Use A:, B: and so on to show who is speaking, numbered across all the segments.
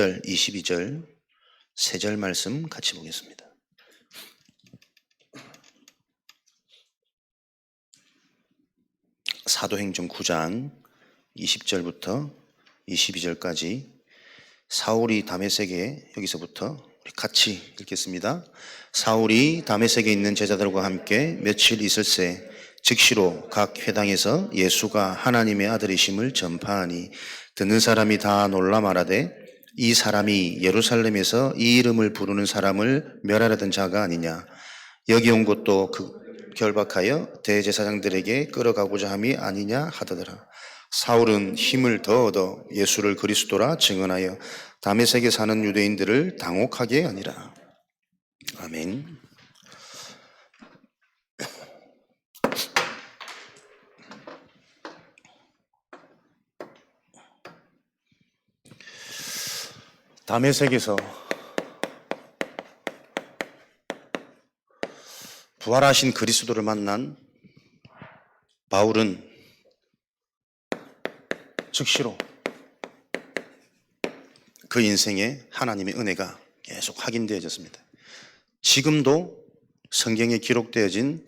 A: 22절 세 절 말씀 같이 보겠습니다. 사도행전 9장 20절부터 22절까지 사울이 다메섹에, 여기서부터 우리 같이 읽겠습니다. 사울이 다메섹에 있는 제자들과 함께 며칠 있을새 즉시로 각 회당에서 예수가 하나님의 아들이심을 전파하니 듣는 사람이 다 놀라 말하되 이 사람이 예루살렘에서 이 이름을 부르는 사람을 멸하려던 자가 아니냐. 여기 온 것도 그 결박하여 대제사장들에게 끌어가고자 함이 아니냐 하더더라. 사울은 힘을 더 얻어 예수를 그리스도라 증언하여 다메섹에 사는 유대인들을 당혹하게 하니라. 아멘. 다메섹에서 부활하신 그리스도를 만난 바울은 즉시로 그 인생에 하나님의 은혜가 계속 확인되어졌습니다. 지금도 성경에 기록되어진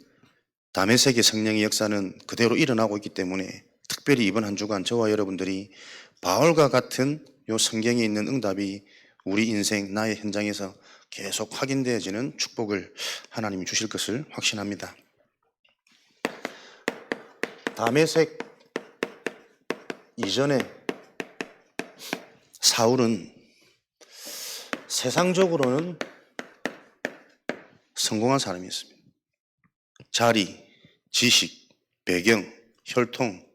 A: 다메섹의 성령의 역사는 그대로 일어나고 있기 때문에 특별히 이번 한 주간 저와 여러분들이 바울과 같은 요 성경에 있는 응답이 우리 인생, 나의 현장에서 계속 확인되어지는 축복을 하나님이 주실 것을 확신합니다. 다메섹 이전에 사울은 세상적으로는 성공한 사람이었습니다. 자리, 지식, 배경, 혈통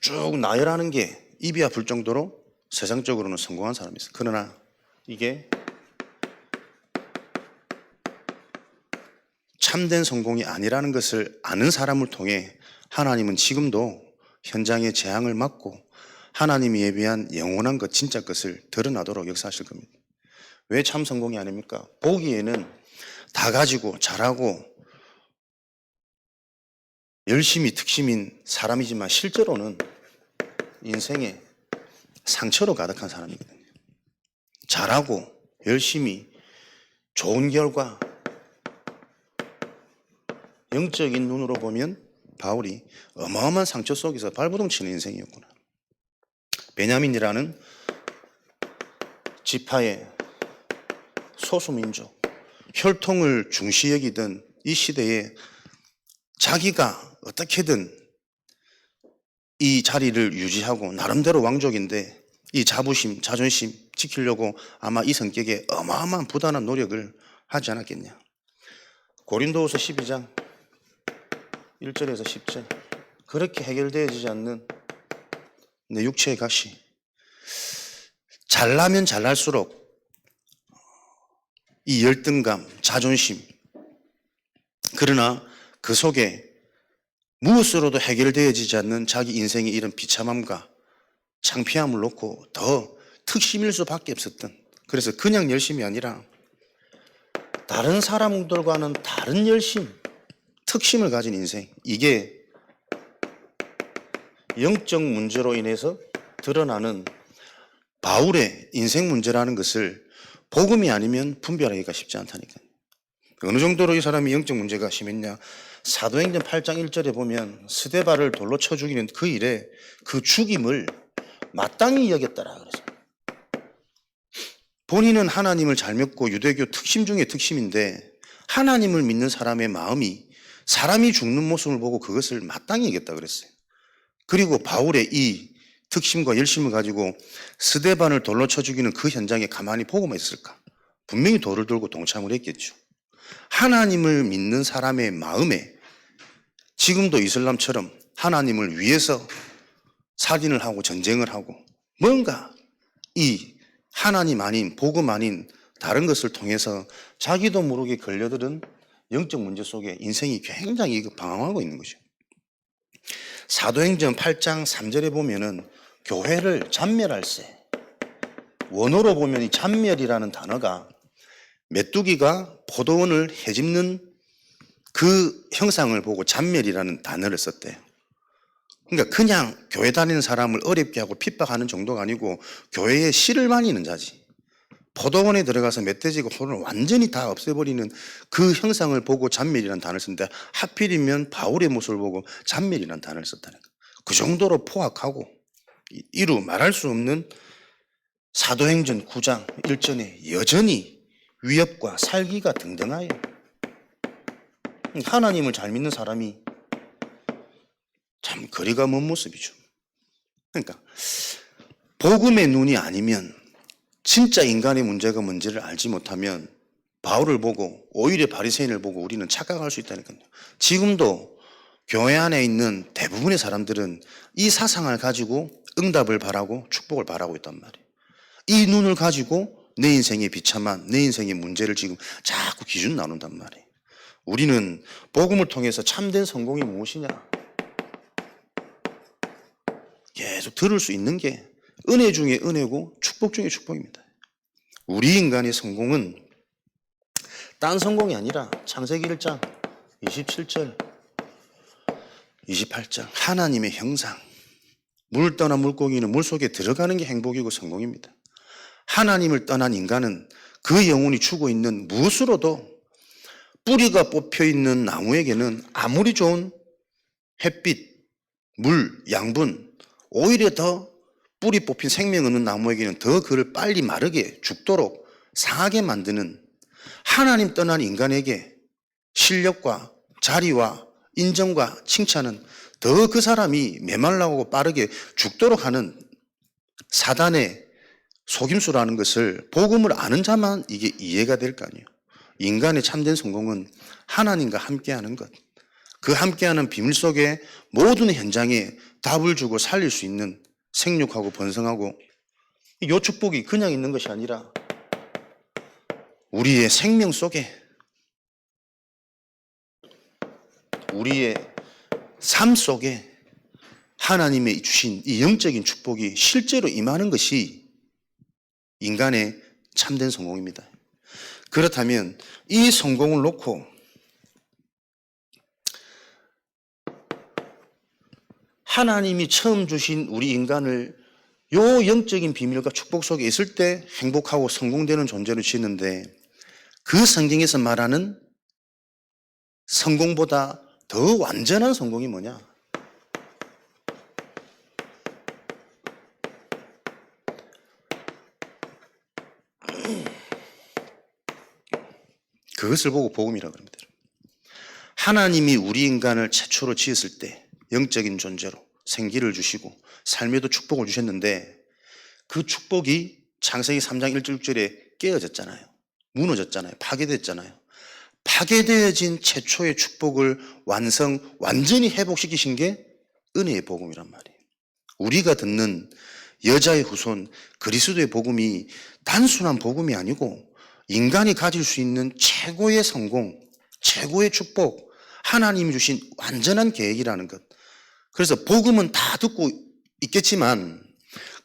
A: 쭉 나열하는 게 입이 아플 정도로 세상적으로는 성공한 사람이었어요. 그러나 이게 참된 성공이 아니라는 것을 아는 사람을 통해 하나님은 지금도 현장의 재앙을 막고 하나님이 예비한 영원한 것, 진짜 것을 드러나도록 역사하실 겁니다. 왜 참 성공이 아닙니까? 보기에는 다 가지고 잘하고 열심히 특심인 사람이지만 실제로는 인생에 상처로 가득한 사람이거든요. 잘하고 열심히 좋은 결과, 영적인 눈으로 보면 바울이 어마어마한 상처 속에서 발버둥 치는 인생이었구나. 베냐민이라는 지파의 소수민족, 혈통을 중시 여기던 이 시대에 자기가 어떻게든 이 자리를 유지하고 나름대로 왕족인데 이 자부심, 자존심 지키려고 아마 이 성격에 어마어마한 부단한 노력을 하지 않았겠냐. 고린도후서 12장 1절에서 10절 그렇게 해결되어지지 않는 내 육체의 가시, 잘나면 잘날수록 이 열등감, 자존심, 그러나 그 속에 무엇으로도 해결되어지지 않는 자기 인생의 이런 비참함과 창피함을 놓고 더 특심일 수밖에 없었던, 그래서 그냥 열심이 아니라 다른 사람들과는 다른 열심, 특심을 가진 인생, 이게 영적 문제로 인해서 드러나는 바울의 인생 문제라는 것을 복음이 아니면 분별하기가 쉽지 않다니까요. 어느 정도로 이 사람이 영적 문제가 심했냐. 사도행전 8장 1절에 보면 스데바를 돌로 쳐 죽이는 그 일에 그 죽임을 마땅히 여겼더라 그래서 본인은 하나님을 잘 믿고 유대교 특심 중에 특심인데 하나님을 믿는 사람의 마음이 사람이 죽는 모습을 보고 그것을 마땅히 여겼다 그랬어요. 그리고 바울의 이 특심과 열심을 가지고 스데반을 돌로 쳐 죽이는 그 현장에 가만히 보고만 있을까? 분명히 돌을 들고 동참을 했겠죠. 하나님을 믿는 사람의 마음에 지금도 이슬람처럼 하나님을 위해서 살인을 하고 전쟁을 하고 뭔가 이 하나님 아닌 복음 아닌 다른 것을 통해서 자기도 모르게 걸려들은 영적 문제 속에 인생이 굉장히 방황하고 있는 거죠. 사도행전 8장 3절에 보면은 교회를 잔멸할세, 원어로 보면 이 잔멸이라는 단어가 메뚜기가 포도원을 헤집는 그 형상을 보고 잔멸이라는 단어를 썼대요. 그러니까 그냥 교회 다니는 사람을 어렵게 하고 핍박하는 정도가 아니고 교회에 씨를 많이 있는 자지. 포도원에 들어가서 멧돼지가 혼을 완전히 다 없애버리는 그 형상을 보고 잔멸이라는 단어를 쓰는데 하필이면 바울의 모습을 보고 잔멸이라는 단어를 썼다는 거예요. 그 정도로 포악하고 이루 말할 수 없는 사도행전 9장 1절에 여전히 위협과 살기가 등등하여 하나님을 잘 믿는 사람이 참 거리가 먼 모습이죠. 그러니까 복음의 눈이 아니면 진짜 인간의 문제가 뭔지를 알지 못하면 바울을 보고 오히려 바리새인을 보고 우리는 착각할 수 있다니까요. 지금도 교회 안에 있는 대부분의 사람들은 이 사상을 가지고 응답을 바라고 축복을 바라고 있단 말이에요. 이 눈을 가지고 내 인생의 비참한 내 인생의 문제를 지금 자꾸 기준 나눈단 말이에요. 우리는 복음을 통해서 참된 성공이 무엇이냐 계속 들을 수 있는 게 은혜 중에 은혜고 축복 중에 축복입니다. 우리 인간의 성공은 딴 성공이 아니라 창세기 1장 27절 28절 하나님의 형상. 물 떠난 물고기는 물속에 들어가는 게 행복이고 성공입니다. 하나님을 떠난 인간은 그 영혼이 추고 있는 무엇으로도 뿌리가 뽑혀있는 나무에게는 아무리 좋은 햇빛, 물, 양분 오히려 더 뿌리 뽑힌 생명 없는 나무에게는 더 그를 빨리 마르게 죽도록 상하게 만드는 하나님 떠난 인간에게 실력과 자리와 인정과 칭찬은 더 그 사람이 메말라고 빠르게 죽도록 하는 사단의 속임수라는 것을 복음을 아는 자만 이게 이해가 될 거 아니에요. 인간의 참된 성공은 하나님과 함께하는 것. 그 함께하는 비밀 속에 모든 현장에 답을 주고 살릴 수 있는 생육하고 번성하고 이 축복이 그냥 있는 것이 아니라 우리의 생명 속에 우리의 삶 속에 하나님의 주신 이 영적인 축복이 실제로 임하는 것이 인간의 참된 성공입니다. 그렇다면 이 성공을 놓고 하나님이 처음 주신 우리 인간을 요 영적인 비밀과 축복 속에 있을 때 행복하고 성공되는 존재로 지었는데 그 성경에서 말하는 성공보다 더 완전한 성공이 뭐냐? 그것을 보고 복음이라고 합니다. 하나님이 우리 인간을 최초로 지었을 때 영적인 존재로 생기를 주시고 삶에도 축복을 주셨는데 그 축복이 창세기 3장 1절 6절에 깨어졌잖아요. 무너졌잖아요. 파괴됐잖아요. 파괴되어진 최초의 축복을 완전히 회복시키신 게 은혜의 복음이란 말이에요. 우리가 듣는 여자의 후손 그리스도의 복음이 단순한 복음이 아니고 인간이 가질 수 있는 최고의 성공, 최고의 축복, 하나님이 주신 완전한 계획이라는 것. 그래서 복음은 다 듣고 있겠지만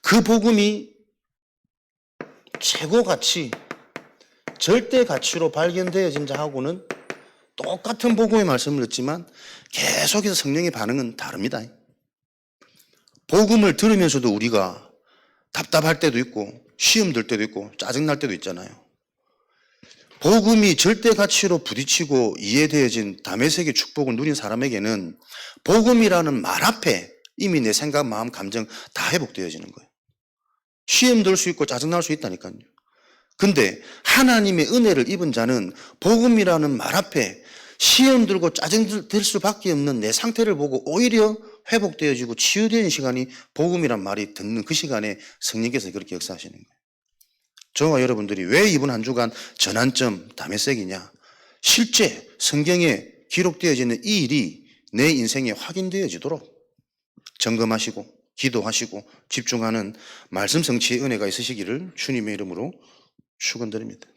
A: 그 복음이 최고 가치, 절대 가치로 발견되어진 자하고는 똑같은 복음의 말씀을 듣지만 계속해서 성령의 반응은 다릅니다. 복음을 들으면서도 우리가 답답할 때도 있고 시험 들 때도 있고 짜증날 때도 있잖아요. 복음이 절대 가치로 부딪히고 이해되어진 다메섹의 축복을 누린 사람에게는 복음이라는 말 앞에 이미 내 생각, 마음, 감정 다 회복되어지는 거예요. 시험 들 수 있고 짜증날 수 있다니까요. 근데 하나님의 은혜를 입은 자는 복음이라는 말 앞에 시험 들고 짜증 들 수밖에 없는 내 상태를 보고 오히려 회복되어지고 치유되는 시간이 복음이란 말이 듣는 그 시간에 성령께서 그렇게 역사하시는 거예요. 저와 여러분들이 왜 이번 한 주간 전환점 다메섹이냐? 실제 성경에 기록되어지는 이 일이 내 인생에 확인되어지도록 점검하시고 기도하시고 집중하는 말씀 성취의 은혜가 있으시기를 주님의 이름으로 축원드립니다.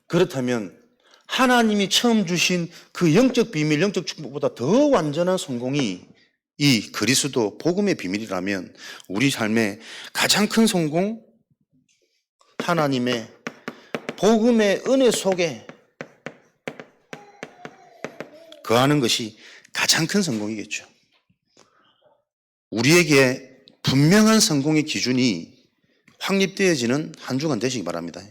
A: 그렇다면 하나님이 처음 주신 그 영적 비밀, 영적 축복보다 더 완전한 성공이 이 그리스도 복음의 비밀이라면 우리 삶의 가장 큰 성공, 하나님의 복음의 은혜 속에 거하는 것이 가장 큰 성공이겠죠. 우리에게 분명한 성공의 기준이 확립되어지는 한 주간 되시기 바랍니다.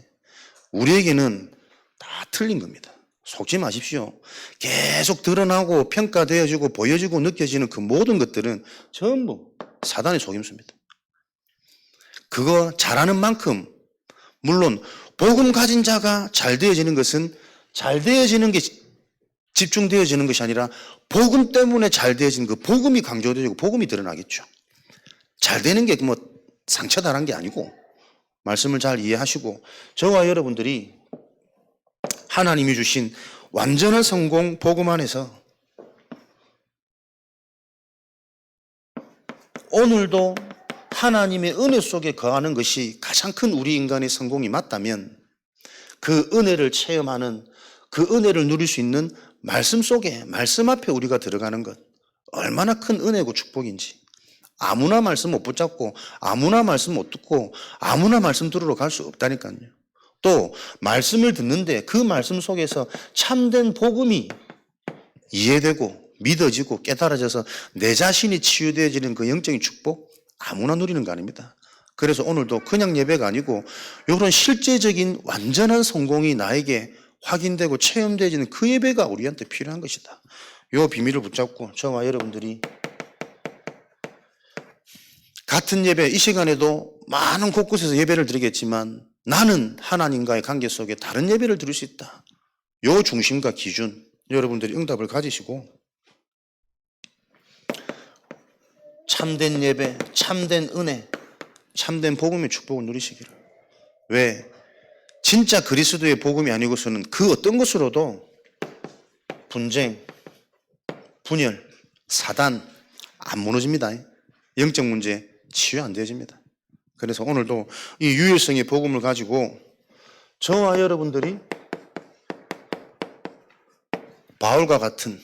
A: 우리에게는 다 틀린 겁니다. 속지 마십시오. 계속 드러나고 평가되어지고 보여지고 느껴지는 그 모든 것들은 전부 사단의 속임수입니다. 그거 잘하는 만큼, 물론 복음 가진 자가 잘 되어지는 것은 잘 되어지는 게 집중되어지는 것이 아니라 복음 때문에 잘 되어지는 그 복음이 강조되고 복음이 드러나겠죠. 잘 되는 게 뭐 상처다란 게 아니고 말씀을 잘 이해하시고 저와 여러분들이 하나님이 주신 완전한 성공 복음 안에서 오늘도 하나님의 은혜 속에 거하는 것이 가장 큰 우리 인간의 성공이 맞다면 그 은혜를 체험하는 그 은혜를 누릴 수 있는 말씀 속에 말씀 앞에 우리가 들어가는 것 얼마나 큰 은혜고 축복인지 아무나 말씀 못 붙잡고 아무나 말씀 못 듣고 아무나 말씀 들으러 갈 수 없다니까요. 또 말씀을 듣는데 그 말씀 속에서 참된 복음이 이해되고 믿어지고 깨달아져서 내 자신이 치유되어지는 그 영적인 축복 아무나 누리는 거 아닙니다. 그래서 오늘도 그냥 예배가 아니고 이런 실제적인 완전한 성공이 나에게 확인되고 체험되어지는 그 예배가 우리한테 필요한 것이다. 이 비밀을 붙잡고 저와 여러분들이 같은 예배 이 시간에도 많은 곳곳에서 예배를 드리겠지만 나는 하나님과의 관계 속에 다른 예배를 드릴 수 있다. 이 중심과 기준 여러분들이 응답을 가지시고 참된 예배, 참된 은혜, 참된 복음의 축복을 누리시기를. 왜? 진짜 그리스도의 복음이 아니고서는 그 어떤 것으로도 분쟁, 분열, 사단 안 무너집니다. 영적 문제 치유 안 되어집니다. 그래서 오늘도 이 유일성의 복음을 가지고 저와 여러분들이 바울과 같은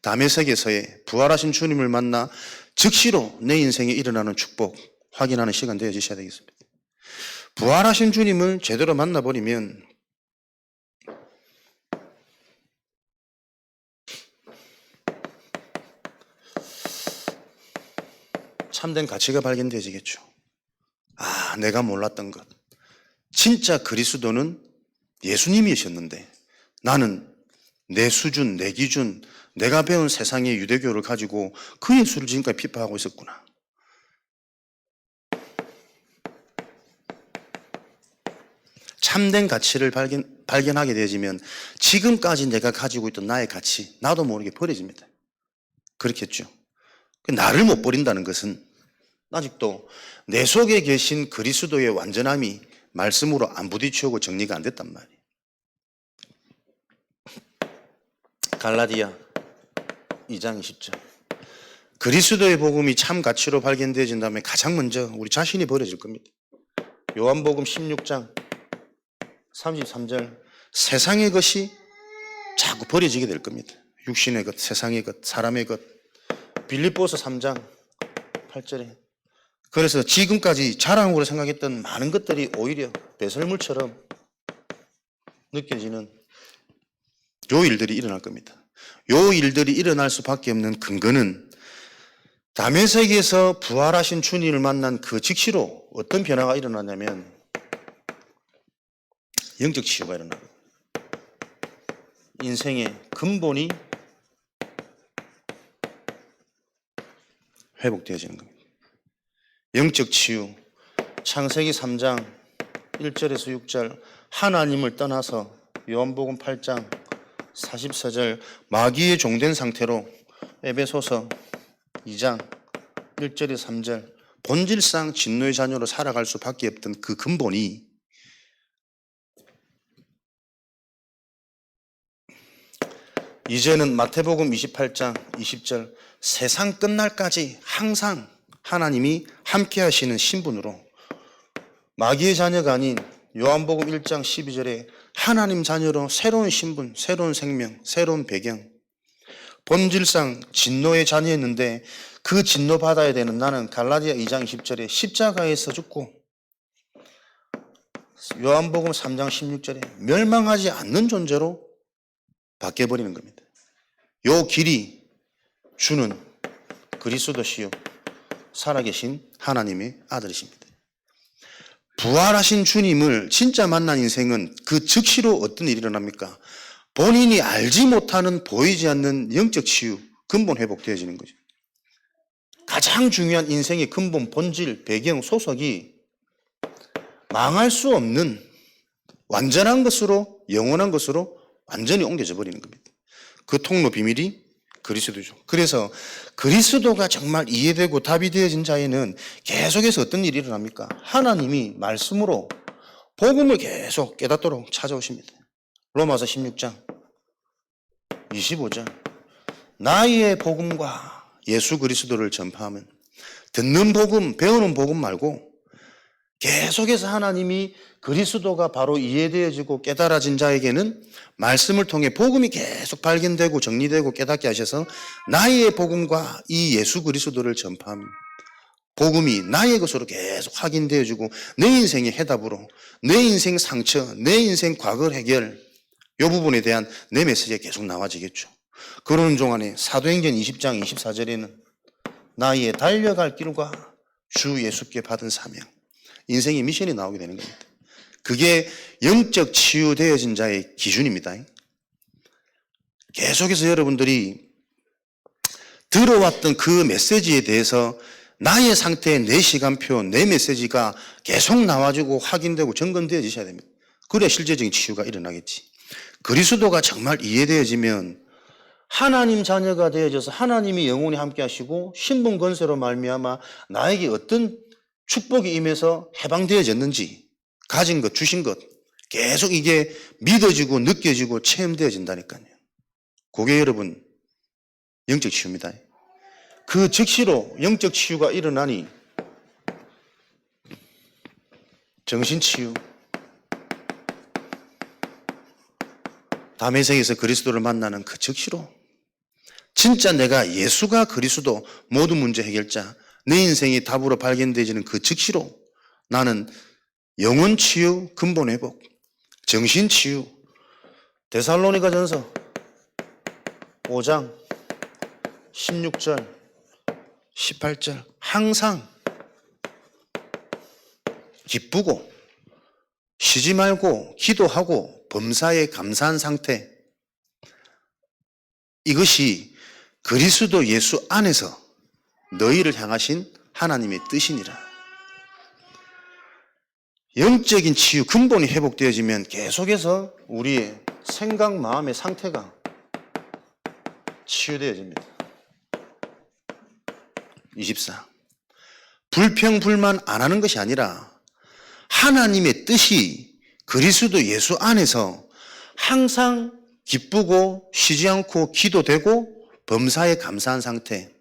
A: 다메섹에서의 부활하신 주님을 만나 즉시로 내 인생에 일어나는 축복 확인하는 시간 되어지셔야 되겠습니다. 부활하신 주님을 제대로 만나버리면 참된 가치가 발견되어지겠죠. 아, 내가 몰랐던 것. 진짜 그리스도는 예수님이셨는데 나는 내 수준, 내 기준, 내가 배운 세상의 유대교를 가지고 그 예수를 지금까지 비판하고 있었구나. 참된 가치를 발견하게 되어지면 지금까지 내가 가지고 있던 나의 가치, 나도 모르게 버려집니다. 그렇겠죠. 나를 못 버린다는 것은 아직도 내 속에 계신 그리스도의 완전함이 말씀으로 안 부딪혀오고 정리가 안 됐단 말이에요. 갈라디아 2장 20절. 그리스도의 복음이 참 가치로 발견되어진 다음에 가장 먼저 우리 자신이 버려질 겁니다. 요한복음 16장 33절. 세상의 것이 자꾸 버려지게 될 겁니다. 육신의 것, 세상의 것, 사람의 것. 빌립보서 3장 8절에. 그래서 지금까지 자랑으로 생각했던 많은 것들이 오히려 배설물처럼 느껴지는 요 일들이 일어날 겁니다. 요 일들이 일어날 수밖에 없는 근거는 다메섹에서 부활하신 주님을 만난 그 즉시로 어떤 변화가 일어나냐면 영적 치유가 일어나고 인생의 근본이 회복되어지는 겁니다. 영적 치유, 창세기 3장 1절에서 6절, 하나님을 떠나서 요한복음 8장 44절, 마귀의 종된 상태로 에베소서 2장 1절에서 3절, 본질상 진노의 자녀로 살아갈 수밖에 없던 그 근본이 이제는 마태복음 28장 20절, 세상 끝날까지 항상 하나님이 함께 하시는 신분으로 마귀의 자녀가 아닌 요한복음 1장 12절에 하나님 자녀로 새로운 신분, 새로운 생명, 새로운 배경, 본질상 진노의 자녀였는데 그 진노 받아야 되는 나는 갈라디아 2장 20절에 십자가에서 죽고 요한복음 3장 16절에 멸망하지 않는 존재로 바뀌어버리는 겁니다. 요 길이 주는 그리스도시요 살아계신 하나님의 아들이십니다. 부활하신 주님을 진짜 만난 인생은 그 즉시로 어떤 일이 일어납니까? 본인이 알지 못하는 보이지 않는 영적 치유, 근본 회복되어지는 거죠. 가장 중요한 인생의 근본, 본질, 배경, 소속이 망할 수 없는 완전한 것으로, 영원한 것으로 완전히 옮겨져 버리는 겁니다. 그 통로 비밀이 그리스도죠. 그래서 그리스도가 정말 이해되고 답이 되어진 자에는 계속해서 어떤 일이 일어납니까? 하나님이 말씀으로 복음을 계속 깨닫도록 찾아오십니다. 로마서 16장 25절 나의 복음과 예수 그리스도를 전파하면 듣는 복음, 배우는 복음 말고 계속해서 하나님이 그리스도가 바로 이해되어지고 깨달아진 자에게는 말씀을 통해 복음이 계속 발견되고 정리되고 깨닫게 하셔서 나의 복음과 이 예수 그리스도를 전파합니다. 복음이 나의 것으로 계속 확인되어지고 내 인생의 해답으로 내 인생 상처, 내 인생 과거 해결 이 부분에 대한 내 메시지가 계속 나와지겠죠. 그러는 동안에 사도행전 20장 24절에는 나의 달려갈 길과 주 예수께 받은 사명, 인생의 미션이 나오게 되는 겁니다. 그게 영적 치유되어진 자의 기준입니다. 계속해서 여러분들이 들어왔던 그 메시지에 대해서 나의 상태, 내 시간표, 내 메시지가 계속 나와주고 확인되고 점검되어지셔야 됩니다. 그래야 실제적인 치유가 일어나겠지. 그리스도가 정말 이해되어지면 하나님 자녀가 되어져서 하나님이 영원히 함께 하시고 신분 권세로 말미암아 나에게 어떤 축복이 임해서 해방되어졌는지 가진 것, 주신 것 계속 이게 믿어지고 느껴지고 체험되어진다니까요. 그게 여러분 영적 치유입니다. 그 즉시로 영적 치유가 일어나니 정신치유, 다메섹에서 그리스도를 만나는 그 즉시로 진짜 내가 예수가 그리스도 모든 문제 해결자, 내 인생의 답으로 발견되어지는 그 즉시로 나는 영혼 치유, 근본 회복, 정신 치유, 데살로니가전서 5장 16절 18절 항상 기쁘고 쉬지 말고 기도하고 범사에 감사한 상태, 이것이 그리스도 예수 안에서 너희를 향하신 하나님의 뜻이니라. 영적인 치유, 근본이 회복되어지면 계속해서 우리의 생각, 마음의 상태가 치유되어집니다. 24. 불평, 불만 안 하는 것이 아니라 하나님의 뜻이 그리스도 예수 안에서 항상 기쁘고 쉬지 않고 기도되고 범사에 감사한 상태.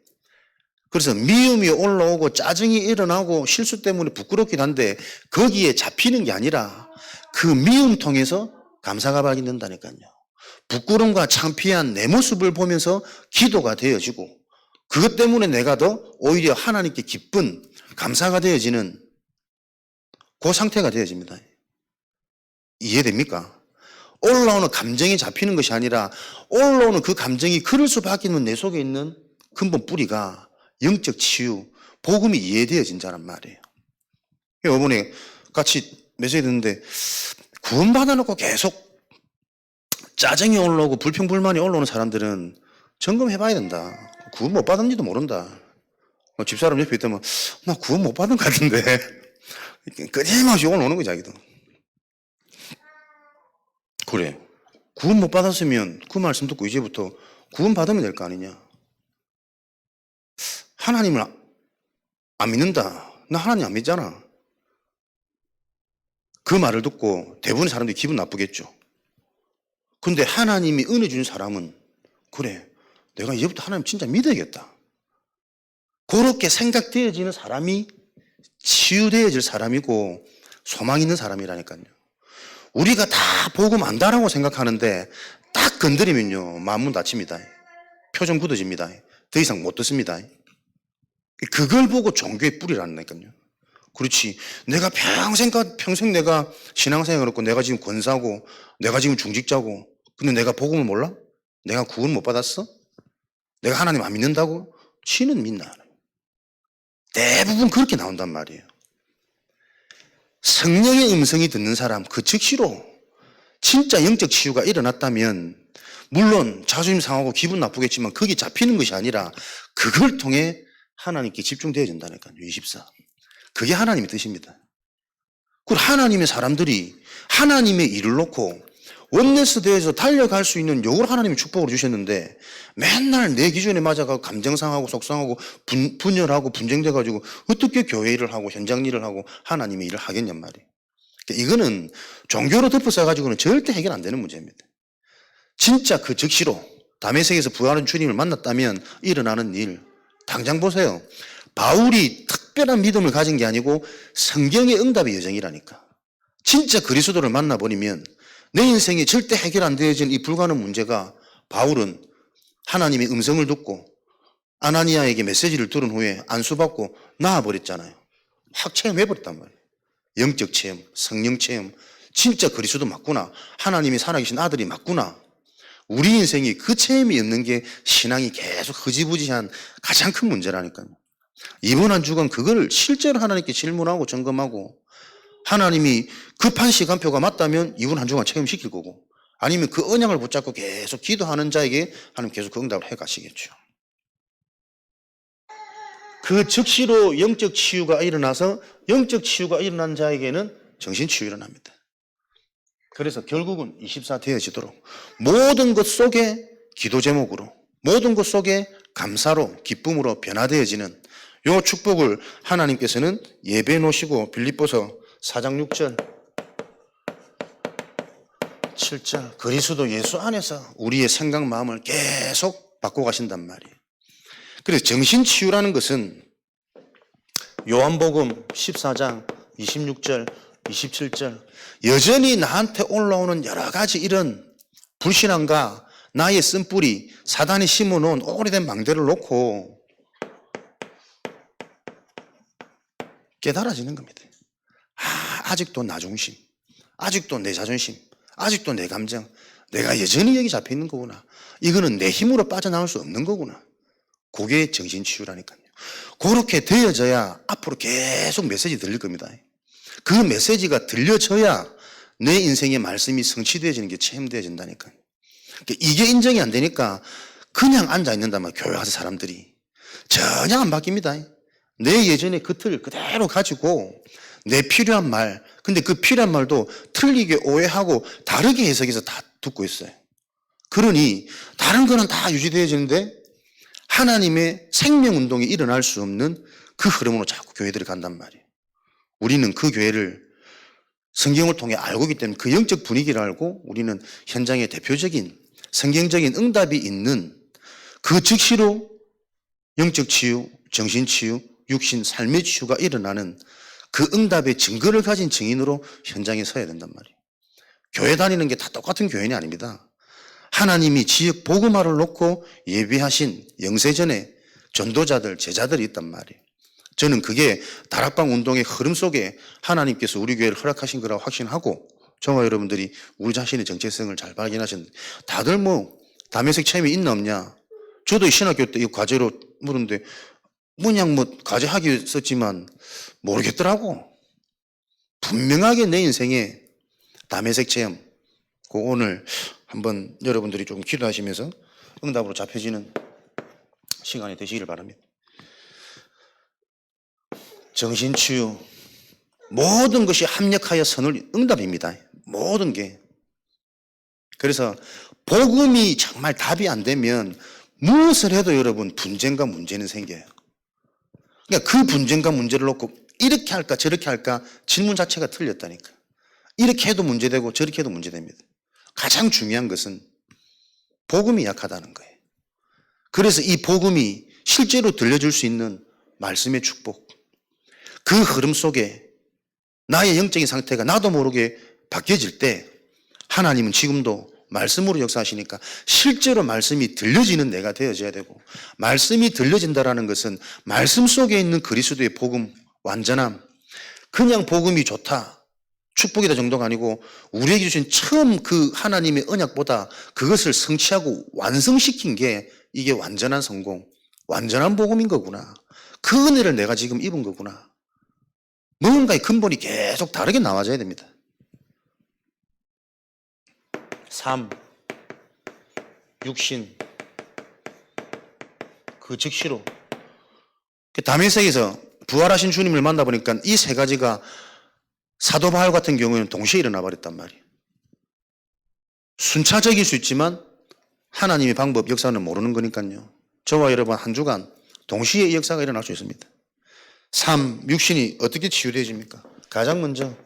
A: 그래서 미움이 올라오고 짜증이 일어나고 실수 때문에 부끄럽긴 한데 거기에 잡히는 게 아니라 그 미움 통해서 감사가 발견된다니까요. 부끄러움과 창피한 내 모습을 보면서 기도가 되어지고 그것 때문에 내가 더 오히려 하나님께 기쁜 감사가 되어지는 그 상태가 되어집니다. 이해됩니까? 올라오는 감정이 잡히는 것이 아니라 올라오는 그 감정이 그럴 수밖에 없는 내 속에 있는 근본 뿌리가 영적 치유, 복음이 이해되어진 자란 말이에요. 이번에 같이 메시지 듣는데 구원받아놓고 계속 짜증이 올라오고 불평불만이 올라오는 사람들은 점검해봐야 된다. 구원 못 받은지도 모른다. 집사람 옆에 있다면 나 구원 못 받은 것 같은데 끊임없이 올라오는 거지 자기도. 그래, 구원 못 받았으면 그 말씀 듣고 이제부터 구원 받으면 될 거 아니냐. 하나님을 안 믿는다. 나 하나님 안 믿잖아. 그 말을 듣고 대부분의 사람들이 기분 나쁘겠죠. 근데 하나님이 은혜 준 사람은 그래, 내가 이제부터 하나님 진짜 믿어야겠다. 그렇게 생각되어지는 사람이 치유되어질 사람이고 소망 있는 사람이라니까요. 우리가 다 복음 안다라고 생각하는데 딱 건드리면요 마음문 닫힙니다. 표정 굳어집니다. 더 이상 못 듣습니다. 그걸 보고 종교의 뿌리라니까요. 그렇지, 내가 평생 내가 신앙생활을 했고 내가 지금 권사고 내가 지금 중직자고 근데 내가 복음을 몰라? 내가 구원 못 받았어? 내가 하나님 안 믿는다고? 신은 믿나? 대부분 그렇게 나온단 말이에요. 성령의 음성이 듣는 사람, 그 즉시로 진짜 영적 치유가 일어났다면 물론 자존심 상하고 기분 나쁘겠지만 거기 잡히는 것이 아니라 그걸 통해 하나님께 집중되어진다니까요. 24. 그게 하나님의 뜻입니다. 그리고 하나님의 사람들이 하나님의 일을 놓고 원네스 대회에서 달려갈 수 있는 요걸 하나님이 축복으로 주셨는데 맨날 내 기준에 맞아가고 감정상하고 속상하고 분열하고 분쟁돼가지고 어떻게 교회 일을 하고 현장 일을 하고 하나님의 일을 하겠냔 말이에요. 그러니까 이거는 종교로 덮어써가지고는 절대 해결 안 되는 문제입니다. 진짜 그 즉시로 다메섹에서 부활한 주님을 만났다면 일어나는 일 당장 보세요. 바울이 특별한 믿음을 가진 게 아니고 성경의 응답의 여정이라니까. 진짜 그리스도를 만나버리면 내 인생에 절대 해결 안 되어진 이 불가능 문제가 바울은 하나님의 음성을 듣고 아나니아에게 메시지를 들은 후에 안수받고 나아버렸잖아요. 확 체험해버렸단 말이에요. 영적 체험, 성령 체험, 진짜 그리스도 맞구나. 하나님이 살아계신 아들이 맞구나. 우리 인생이 그 체험이 없는 게 신앙이 계속 흐지부지한 가장 큰 문제라니까요. 이번 한 주간 그걸 실제로 하나님께 질문하고 점검하고 하나님이 급한 시간표가 맞다면 이번 한 주간 체험시킬 거고 아니면 그 언약을 붙잡고 계속 기도하는 자에게 하나님 계속 그 응답을 해 가시겠죠. 그 즉시로 영적 치유가 일어나서 영적 치유가 일어난 자에게는 정신 치유 일어납니다. 그래서 결국은 24 되어지도록 모든 것 속에 기도 제목으로 모든 것 속에 감사로 기쁨으로 변화되어지는 요 축복을 하나님께서는 예배해 놓으시고 빌립보서 4장 6절 7절 그리스도 예수 안에서 우리의 생각 마음을 계속 바꿔 가신단 말이에요. 그래서 정신치유라는 것은 요한복음 14장 26절 27절 여전히 나한테 올라오는 여러 가지 이런 불신앙과 나의 쓴뿌리 사단이 심어놓은 오래된 망대를 놓고 깨달아지는 겁니다. 아직도 나 중심, 아직도 내 자존심, 아직도 내 감정, 내가 여전히 여기 잡혀 있는 거구나. 이거는 내 힘으로 빠져나올 수 없는 거구나. 그게 정신치유라니까요. 그렇게 되어져야 앞으로 계속 메시지 들릴 겁니다. 그 메시지가 들려져야 내 인생의 말씀이 성취되어지는 게 체험되어진다니까요. 이게 인정이 안 되니까 그냥 앉아있는단 말이에요. 교회 와서 사람들이. 전혀 안 바뀝니다. 내 예전의 그 틀 그대로 가지고 내 필요한 말, 근데 그 필요한 말도 틀리게 오해하고 다르게 해석해서 다 듣고 있어요. 그러니 다른 거는 다 유지되어지는데 하나님의 생명운동이 일어날 수 없는 그 흐름으로 자꾸 교회들이 간단 말이에요. 우리는 그 교회를 성경을 통해 알고 있기 때문에 그 영적 분위기를 알고 우리는 현장의 대표적인 성경적인 응답이 있는 그 즉시로 영적 치유, 정신 치유, 육신, 삶의 치유가 일어나는 그 응답의 증거를 가진 증인으로 현장에 서야 된단 말이에요. 교회 다니는 게 다 똑같은 교인이 아닙니다. 하나님이 지역 복음화를 놓고 예비하신 영세전에 전도자들, 제자들이 있단 말이에요. 저는 그게 다락방 운동의 흐름 속에 하나님께서 우리 교회를 허락하신 거라고 확신하고 저와 여러분들이 우리 자신의 정체성을 잘 발견하셨는데 다들 뭐 다메섹 체험이 있나 없냐. 저도 신학교 때 이 과제로 물었는데 그냥 뭐 과제하기 썼지만 모르겠더라고. 분명하게 내 인생에 다메섹 체험 그 오늘 한번 여러분들이 조금 기도하시면서 응답으로 잡혀지는 시간이 되시기를 바랍니다. 정신치유 모든 것이 합력하여 선을 응답입니다. 모든 게. 그래서 복음이 정말 답이 안 되면 무엇을 해도 여러분 분쟁과 문제는 생겨요. 그러니까 그 분쟁과 문제를 놓고 이렇게 할까 저렇게 할까 질문 자체가 틀렸다니까. 이렇게 해도 문제되고 저렇게 해도 문제됩니다. 가장 중요한 것은 복음이 약하다는 거예요. 그래서 이 복음이 실제로 들려줄 수 있는 말씀의 축복, 그 흐름 속에 나의 영적인 상태가 나도 모르게 바뀌어질 때 하나님은 지금도 말씀으로 역사하시니까 실제로 말씀이 들려지는 내가 되어져야 되고, 말씀이 들려진다라는 것은 말씀 속에 있는 그리스도의 복음, 완전함, 그냥 복음이 좋다, 축복이다 정도가 아니고 우리에게 주신 처음 그 하나님의 언약보다 그것을 성취하고 완성시킨 게 이게 완전한 성공, 완전한 복음인 거구나. 그 은혜를 내가 지금 입은 거구나. 뭔가의 근본이 계속 다르게 나와져야 됩니다. 3. 육신. 그 즉시로. 다메섹에서 부활하신 주님을 만나보니까 이 세 가지가 사도 바울 같은 경우에는 동시에 일어나 버렸단 말이에요. 순차적일 수 있지만 하나님의 방법, 역사는 모르는 거니까요. 저와 여러분 한 주간 동시에 이 역사가 일어날 수 있습니다. 3. 육신이 어떻게 치유되어집니까? 가장 먼저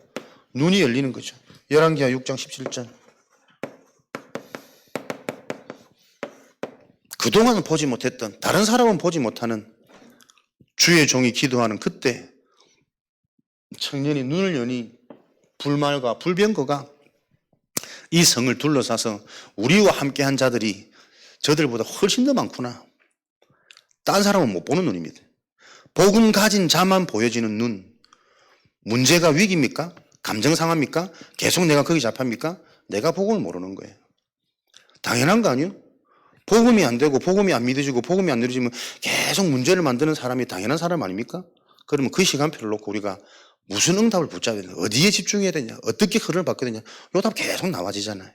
A: 눈이 열리는 거죠. 열왕기하 6장 17절. 그동안은 보지 못했던, 다른 사람은 보지 못하는 주의 종이 기도하는 그때 청년이 눈을 여니 불말과 불병거가 이 성을 둘러싸서 우리와 함께한 자들이 저들보다 훨씬 더 많구나. 딴 사람은 못 보는 눈입니다. 복음 가진 자만 보여지는 눈. 문제가 위기입니까? 감정 상합니까? 계속 내가 거기 잡힙니까? 내가 복음을 모르는 거예요. 당연한 거 아니에요? 복음이 안 되고 복음이 안 믿어지고 복음이 안 누려지면 계속 문제를 만드는 사람이 당연한 사람 아닙니까? 그러면 그 시간표를 놓고 우리가 무슨 응답을 붙잡아야 되냐, 어디에 집중해야 되냐, 어떻게 흐름을 바꿔야 되냐, 요 답 계속 나와지잖아요.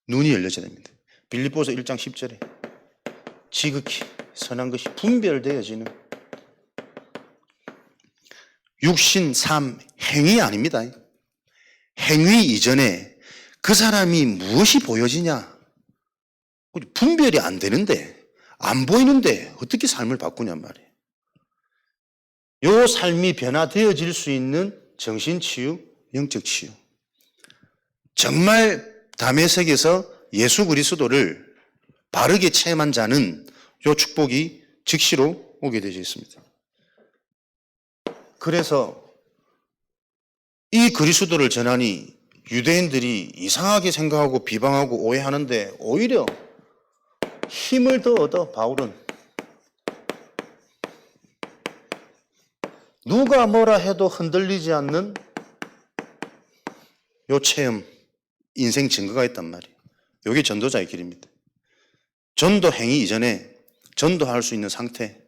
A: 눈이 열려져야 됩니다. 빌립보서 1장 10절에 지극히 선한 것이 분별되어지는 육신 3 행위 아닙니다. 행위 이전에 그 사람이 무엇이 보여지냐, 분별이 안 되는데, 안 보이는데 어떻게 삶을 바꾸냔 말이에요. 요 삶이 변화되어질 수 있는 정신치유, 영적치유. 정말 다메섹에서 예수 그리스도를 바르게 체험한 자는 요 축복이 즉시로 오게 되어 있습니다. 그래서 이 그리스도를 전하니 유대인들이 이상하게 생각하고 비방하고 오해하는데 오히려 힘을 더 얻어. 바울은 누가 뭐라 해도 흔들리지 않는 요 체험, 인생 증거가 있단 말이에요. 이게 전도자의 길입니다. 전도 행위 이전에 전도할 수 있는 상태,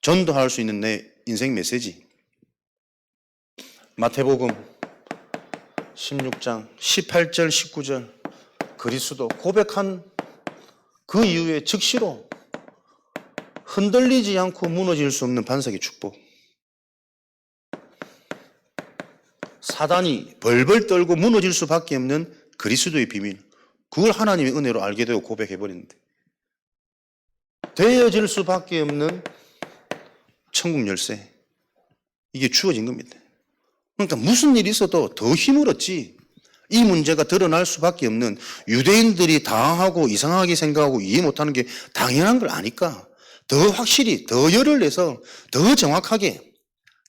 A: 전도할 수 있는 내 인생 메시지. 마태복음 16장 18절 19절 그리스도 고백한 그 이후에 즉시로 흔들리지 않고 무너질 수 없는 반석의 축복. 사단이 벌벌 떨고 무너질 수밖에 없는 그리스도의 비밀. 그걸 하나님의 은혜로 알게 되고 고백해버리는데 되어질 수밖에 없는 천국 열쇠. 이게 주어진 겁니다. 그러니까 무슨 일이 있어도 더 힘을 얻지. 이 문제가 드러날 수밖에 없는, 유대인들이 당황하고 이상하게 생각하고 이해 못하는 게 당연한 걸 아니까 더 확실히, 더 열을 내서 더 정확하게,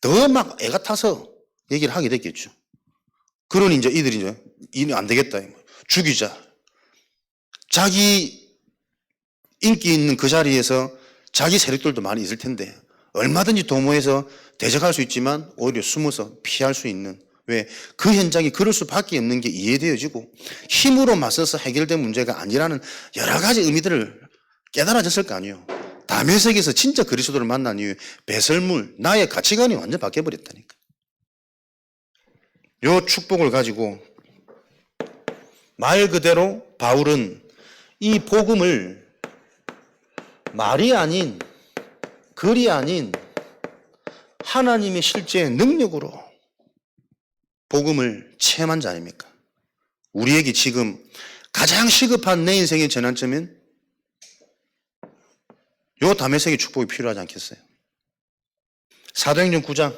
A: 더 막 애가 타서 얘기를 하게 됐겠죠. 그러니 이제 이들이 이제 이는 안 되겠다. 죽이자. 자기 인기 있는 그 자리에서 자기 세력들도 많이 있을 텐데 얼마든지 도모해서 대적할 수 있지만 오히려 숨어서 피할 수 있는, 왜? 그 현장이 그럴 수밖에 없는 게 이해되어지고 힘으로 맞서서 해결된 문제가 아니라는 여러 가지 의미들을 깨달아졌을 거 아니에요. 다메섹에서 진짜 그리스도를 만난 이후에 배설물, 나의 가치관이 완전 바뀌어버렸다니까. 요 축복을 가지고 말 그대로 바울은 이 복음을 말이 아닌, 글이 아닌 하나님의 실제의 능력으로 복음을 체험한 자 아닙니까? 우리에게 지금 가장 시급한 내 인생의 전환점은 요 다메섹의 축복이 필요하지 않겠어요? 사도행전 9장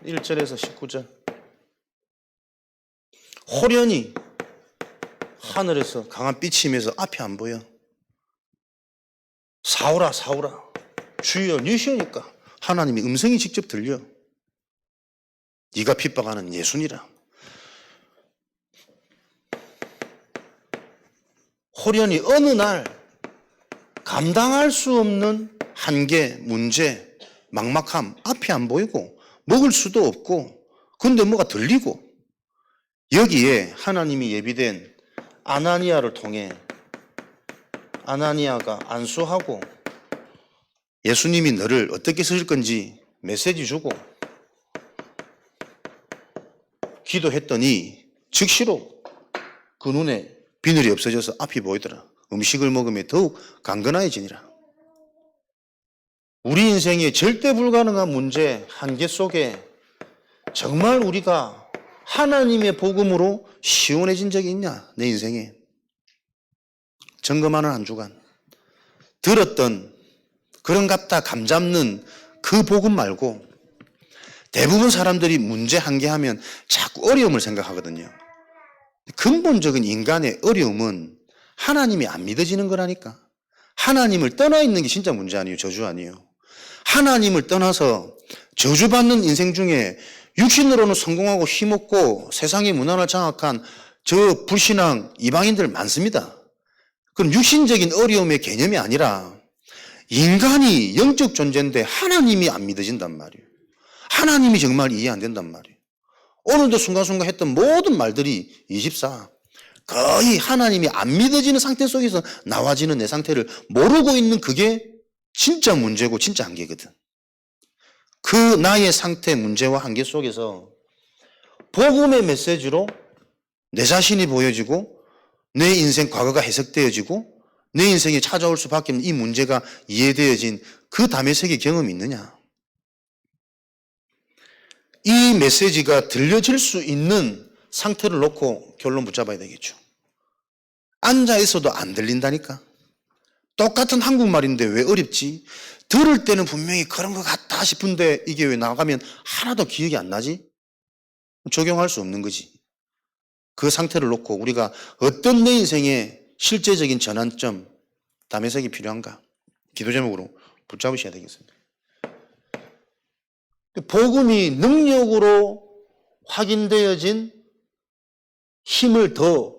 A: 1절에서 19절. 호련히 하늘에서 강한 빛이 임해서 앞이 안 보여. 사울아 사울아 주여 니시오니까 하나님의 음성이 직접 들려. 네가 핍박하는 예수니라. 호련히 어느 날 감당할 수 없는 한계, 문제, 막막함, 앞이 안 보이고 먹을 수도 없고 근데 뭐가 들리고, 여기에 하나님이 예비된 아나니아를 통해 아나니아가 안수하고 예수님이 너를 어떻게 쓰실 건지 메시지 주고 기도했더니 즉시로 그 눈에 비늘이 없어져서 앞이 보이더라. 음식을 먹으면 더욱 강건해지니라. 우리 인생의 절대 불가능한 문제 한계 속에 정말 우리가 하나님의 복음으로 시원해진 적이 있냐? 내 인생에. 점검하는 한 주간. 들었던 그런갑다 감잡는 그 복음 말고 대부분 사람들이 문제 한계하면 자꾸 어려움을 생각하거든요. 근본적인 인간의 어려움은 하나님이 안 믿어지는 거라니까. 하나님을 떠나 있는 게 진짜 문제 아니에요. 저주 아니에요. 하나님을 떠나서 저주받는 인생 중에 육신으로는 성공하고 힘없고 세상의 문화를 장악한 저 불신앙 이방인들 많습니다. 그럼 육신적인 어려움의 개념이 아니라 인간이 영적 존재인데 하나님이 안 믿어진단 말이에요. 하나님이 정말 이해 안 된단 말이에요. 오늘도 순간순간 했던 모든 말들이 24 거의 하나님이 안 믿어지는 상태 속에서 나와지는 내 상태를 모르고 있는 그게 진짜 문제고 진짜 한계거든. 그 나의 상태 문제와 한계 속에서 복음의 메시지로 내 자신이 보여지고 내 인생 과거가 해석되어지고 내 인생에 찾아올 수밖에 없는 이 문제가 이해되어진 그 다메섹의 경험이 있느냐? 이 메시지가 들려질 수 있는 상태를 놓고 결론 붙잡아야 되겠죠. 앉아 있어도 안 들린다니까. 똑같은 한국말인데 왜 어렵지? 들을 때는 분명히 그런 것 같다 싶은데 이게 왜 나가면 하나도 기억이 안 나지? 적용할 수 없는 거지. 그 상태를 놓고 우리가 어떤 내 인생의 실제적인 전환점, 다메섹이 필요한가? 기도 제목으로 붙잡으셔야 되겠습니다. 복음이 능력으로 확인되어진 힘을 더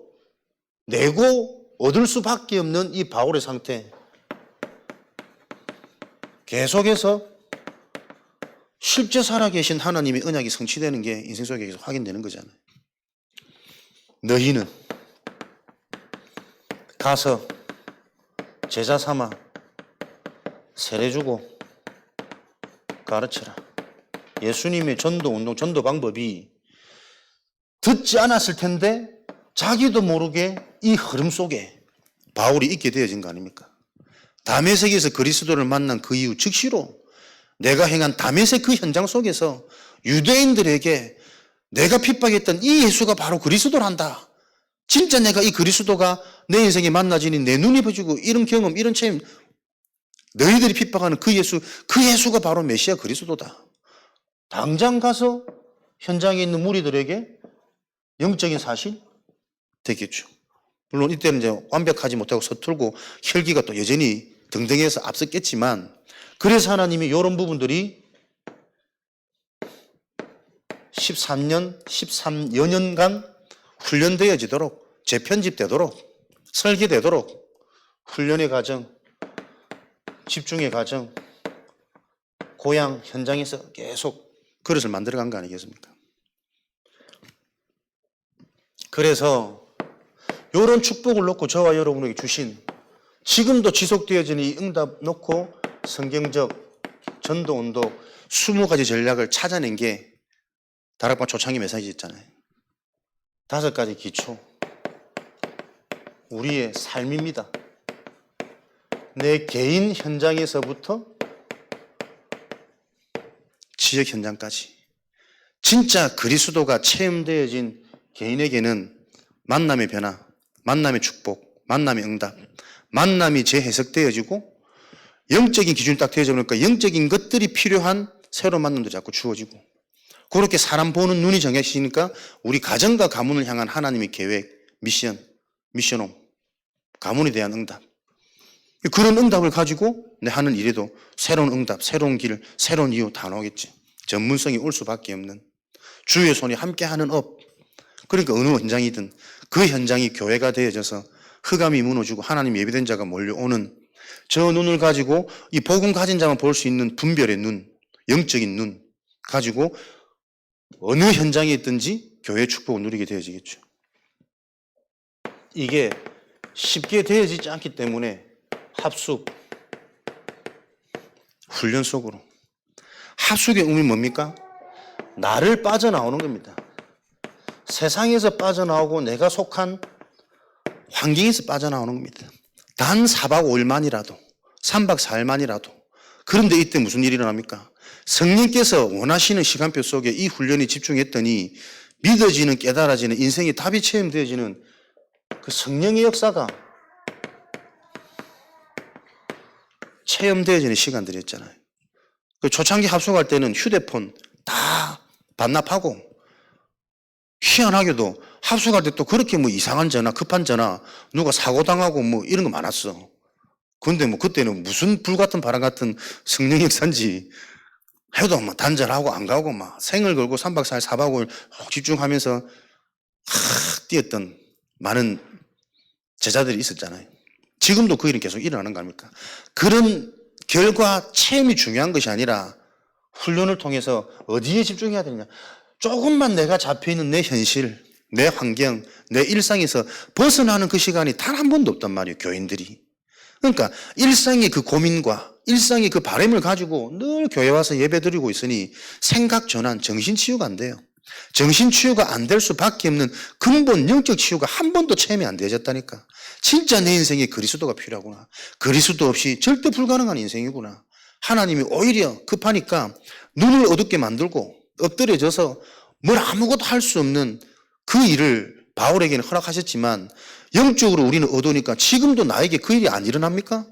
A: 내고 얻을 수밖에 없는 이 바울의 상태. 계속해서 실제 살아계신 하나님의 언약이 성취되는 게 인생 속에 계속 확인되는 거잖아요. 너희는 가서 제자 삼아 세례 주고 가르쳐라. 예수님의 전도 운동, 전도 방법이 듣지 않았을 텐데 자기도 모르게 이 흐름 속에 바울이 있게 되어진 거 아닙니까? 다메섹에서 그리스도를 만난 그 이후 즉시로 내가 행한 다메섹 그 현장 속에서 유대인들에게 내가 핍박했던 이 예수가 바로 그리스도란다. 진짜 내가 이 그리스도가 내 인생에 만나지니 내 눈이 보이고 이런 경험, 이런 체험, 너희들이 핍박하는 그 예수가 바로 메시아 그리스도다. 당장 가서 현장에 있는 무리들에게 영적인 사실 되겠죠. 물론 이때는 이제 완벽하지 못하고 서툴고 혈기가 또 여전히 등등해서 앞섰겠지만 그래서 하나님이 이런 부분들이 13여 년간 훈련되어지도록 재편집되도록 설계되도록 훈련의 과정, 집중의 과정, 고향 현장에서 계속 그릇을 만들어간 거 아니겠습니까? 그래서 이런 축복을 놓고 저와 여러분에게 주신 지금도 지속되어지는 이 응답 놓고 성경적 전도 운동 20가지 전략을 찾아낸 게 다락방 초창기 메시지 있잖아요. 5가지 기초. 우리의 삶입니다. 내 개인 현장에서부터 지역 현장까지 진짜 그리스도가 체험되어진 개인에게는 만남의 변화, 만남의 축복, 만남의 응답, 만남이 재해석되어지고 영적인 기준이 딱 되어져 보니까 영적인 것들이 필요한 새로운 만남도 자꾸 주어지고 그렇게 사람 보는 눈이 정해지니까 우리 가정과 가문을 향한 하나님의 계획, 미션홈, 가문에 대한 응답. 그런 응답을 가지고 내 하는 일에도 새로운 응답, 새로운 길, 새로운 이유 다 나오겠지. 전문성이 올 수밖에 없는 주의 손이 함께하는 업. 그러니까 어느 현장이든 그 현장이 교회가 되어져서 흑암이 무너지고 하나님 예비된 자가 몰려오는 저 눈을 가지고 이 복음 가진 자만 볼 수 있는 분별의 눈, 영적인 눈 가지고 어느 현장에 있든지 교회의 축복을 누리게 되어지겠죠. 이게 쉽게 되어지지 않기 때문에 합숙, 훈련 속으로. 합숙의 의미 뭡니까? 나를 빠져나오는 겁니다. 세상에서 빠져나오고 내가 속한 환경에서 빠져나오는 겁니다. 단 4박 5일만이라도 3박 4일만이라도. 그런데 이때 무슨 일이 일어납니까? 성령께서 원하시는 시간표 속에 이 훈련이 집중했더니 믿어지는, 깨달아지는, 인생의 답이 체험되어지는 그 성령의 역사가 체험되어지는 시간들이었잖아요. 그 초창기 합숙할 때는 휴대폰 다 반납하고, 희한하게도 합숙할 때 또 그렇게 뭐 이상한 전화, 급한 전화, 누가 사고당하고 뭐 이런 거 많았어. 근데 뭐 그때는 무슨 불같은 바람 같은 성령 역사인지 해도 막 단절하고 안 가고 막 생을 걸고 3박 4일, 4박 5일 집중하면서 뛰었던 많은 제자들이 있었잖아요. 지금도 그 일은 계속 일어나는 거 아닙니까? 그런 결과, 체험이 중요한 것이 아니라 훈련을 통해서 어디에 집중해야 되느냐. 조금만 내가 잡혀있는 내 현실, 내 환경, 내 일상에서 벗어나는 그 시간이 단 한 번도 없단 말이에요, 교인들이. 그러니까 일상의 그 고민과 일상의 그 바람을 가지고 늘 교회 와서 예배 드리고 있으니 생각 전환, 정신치유가 안 돼요. 정신치유가 안 될 수밖에 없는 근본 영적 치유가 한 번도 체험이 안 되어졌다니까. 진짜 내 인생에 그리스도가 필요하구나. 그리스도 없이 절대 불가능한 인생이구나. 하나님이 오히려 급하니까 눈을 어둡게 만들고 엎드려져서 뭘 아무것도 할 수 없는 그 일을 바울에게는 허락하셨지만 영적으로 우리는 어두우니까 지금도 나에게 그 일이 안 일어납니까?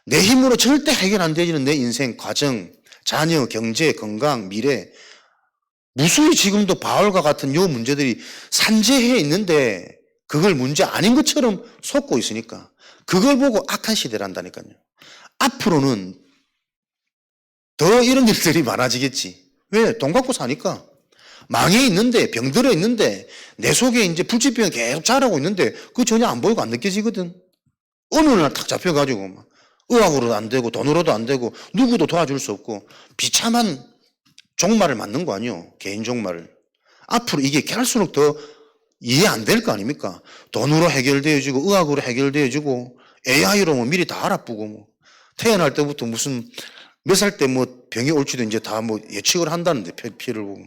A: 내 힘으로 절대 해결 안 되지는 내 인생, 가정, 자녀, 경제, 건강, 미래, 무수히 지금도 바울과 같은 요 문제들이 산재해 있는데 그걸 문제 아닌 것처럼 속고 있으니까 그걸 보고 악한 시대란다니까요. 앞으로는 더 이런 일들이 많아지겠지. 왜? 돈 갖고 사니까. 망해 있는데, 병들어 있는데, 내 속에 이제 불치병이 계속 자라고 있는데, 그거 전혀 안 보이고 안 느껴지거든. 어느 날 탁 잡혀가지고, 막, 의학으로도 안 되고, 돈으로도 안 되고, 누구도 도와줄 수 없고, 비참한 종말을 맞는 거 아니요. 개인 종말을. 앞으로 이게 갈수록 더 이해 안 될 거 아닙니까? 돈으로 해결되어지고, 의학으로 해결되어지고, AI로 뭐 미리 다 알아보고, 뭐, 태어날 때부터 무슨, 몇 살 때 뭐 병이 올지도 이제 다 뭐 예측을 한다는데, 피를 보고.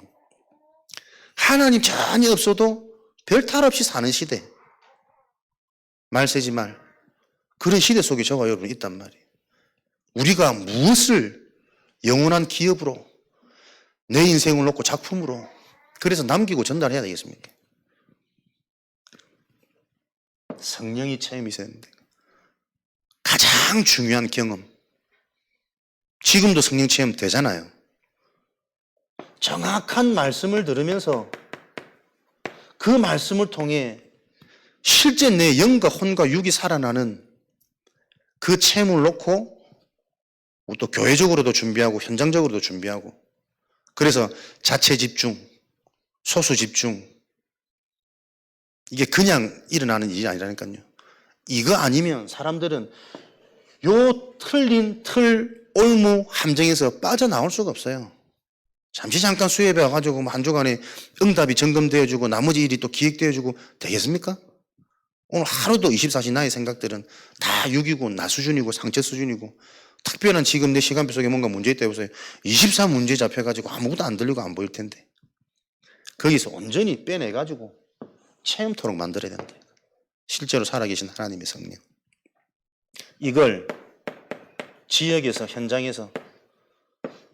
A: 하나님 전혀 없어도 별 탈 없이 사는 시대. 말 세지 말. 그런 시대 속에 저와 여러분 있단 말이에요. 우리가 무엇을 영원한 기업으로, 내 인생을 놓고 작품으로, 그래서 남기고 전달해야 되겠습니까? 성령이 체험이 되는데 가장 중요한 경험. 지금도 성령 체험 되잖아요. 정확한 말씀을 들으면서 그 말씀을 통해 실제 내 영과 혼과 육이 살아나는 그 체험을 놓고 또 교회적으로도 준비하고 현장적으로도 준비하고, 그래서 자체 집중, 소수 집중, 이게 그냥 일어나는 일이 아니라니까요. 이거 아니면 사람들은 요 틀린 틀, 올무, 함정에서 빠져나올 수가 없어요. 잠시 잠깐 수협에 와가지고 한 주간에 응답이 점검되어주고 나머지 일이 또 기획되어주고 되겠습니까? 오늘 하루도 24시 나의 생각들은 다 6이고 나 수준이고 상처 수준이고, 특별한 지금 내 시간표 속에 뭔가 문제 있다 해보세요. 24문제 잡혀가지고 아무것도 안 들리고 안 보일 텐데 거기서 온전히 빼내가지고 체험토록 만들어야 된다. 실제로 살아계신 하나님의 성령. 이걸 지역에서, 현장에서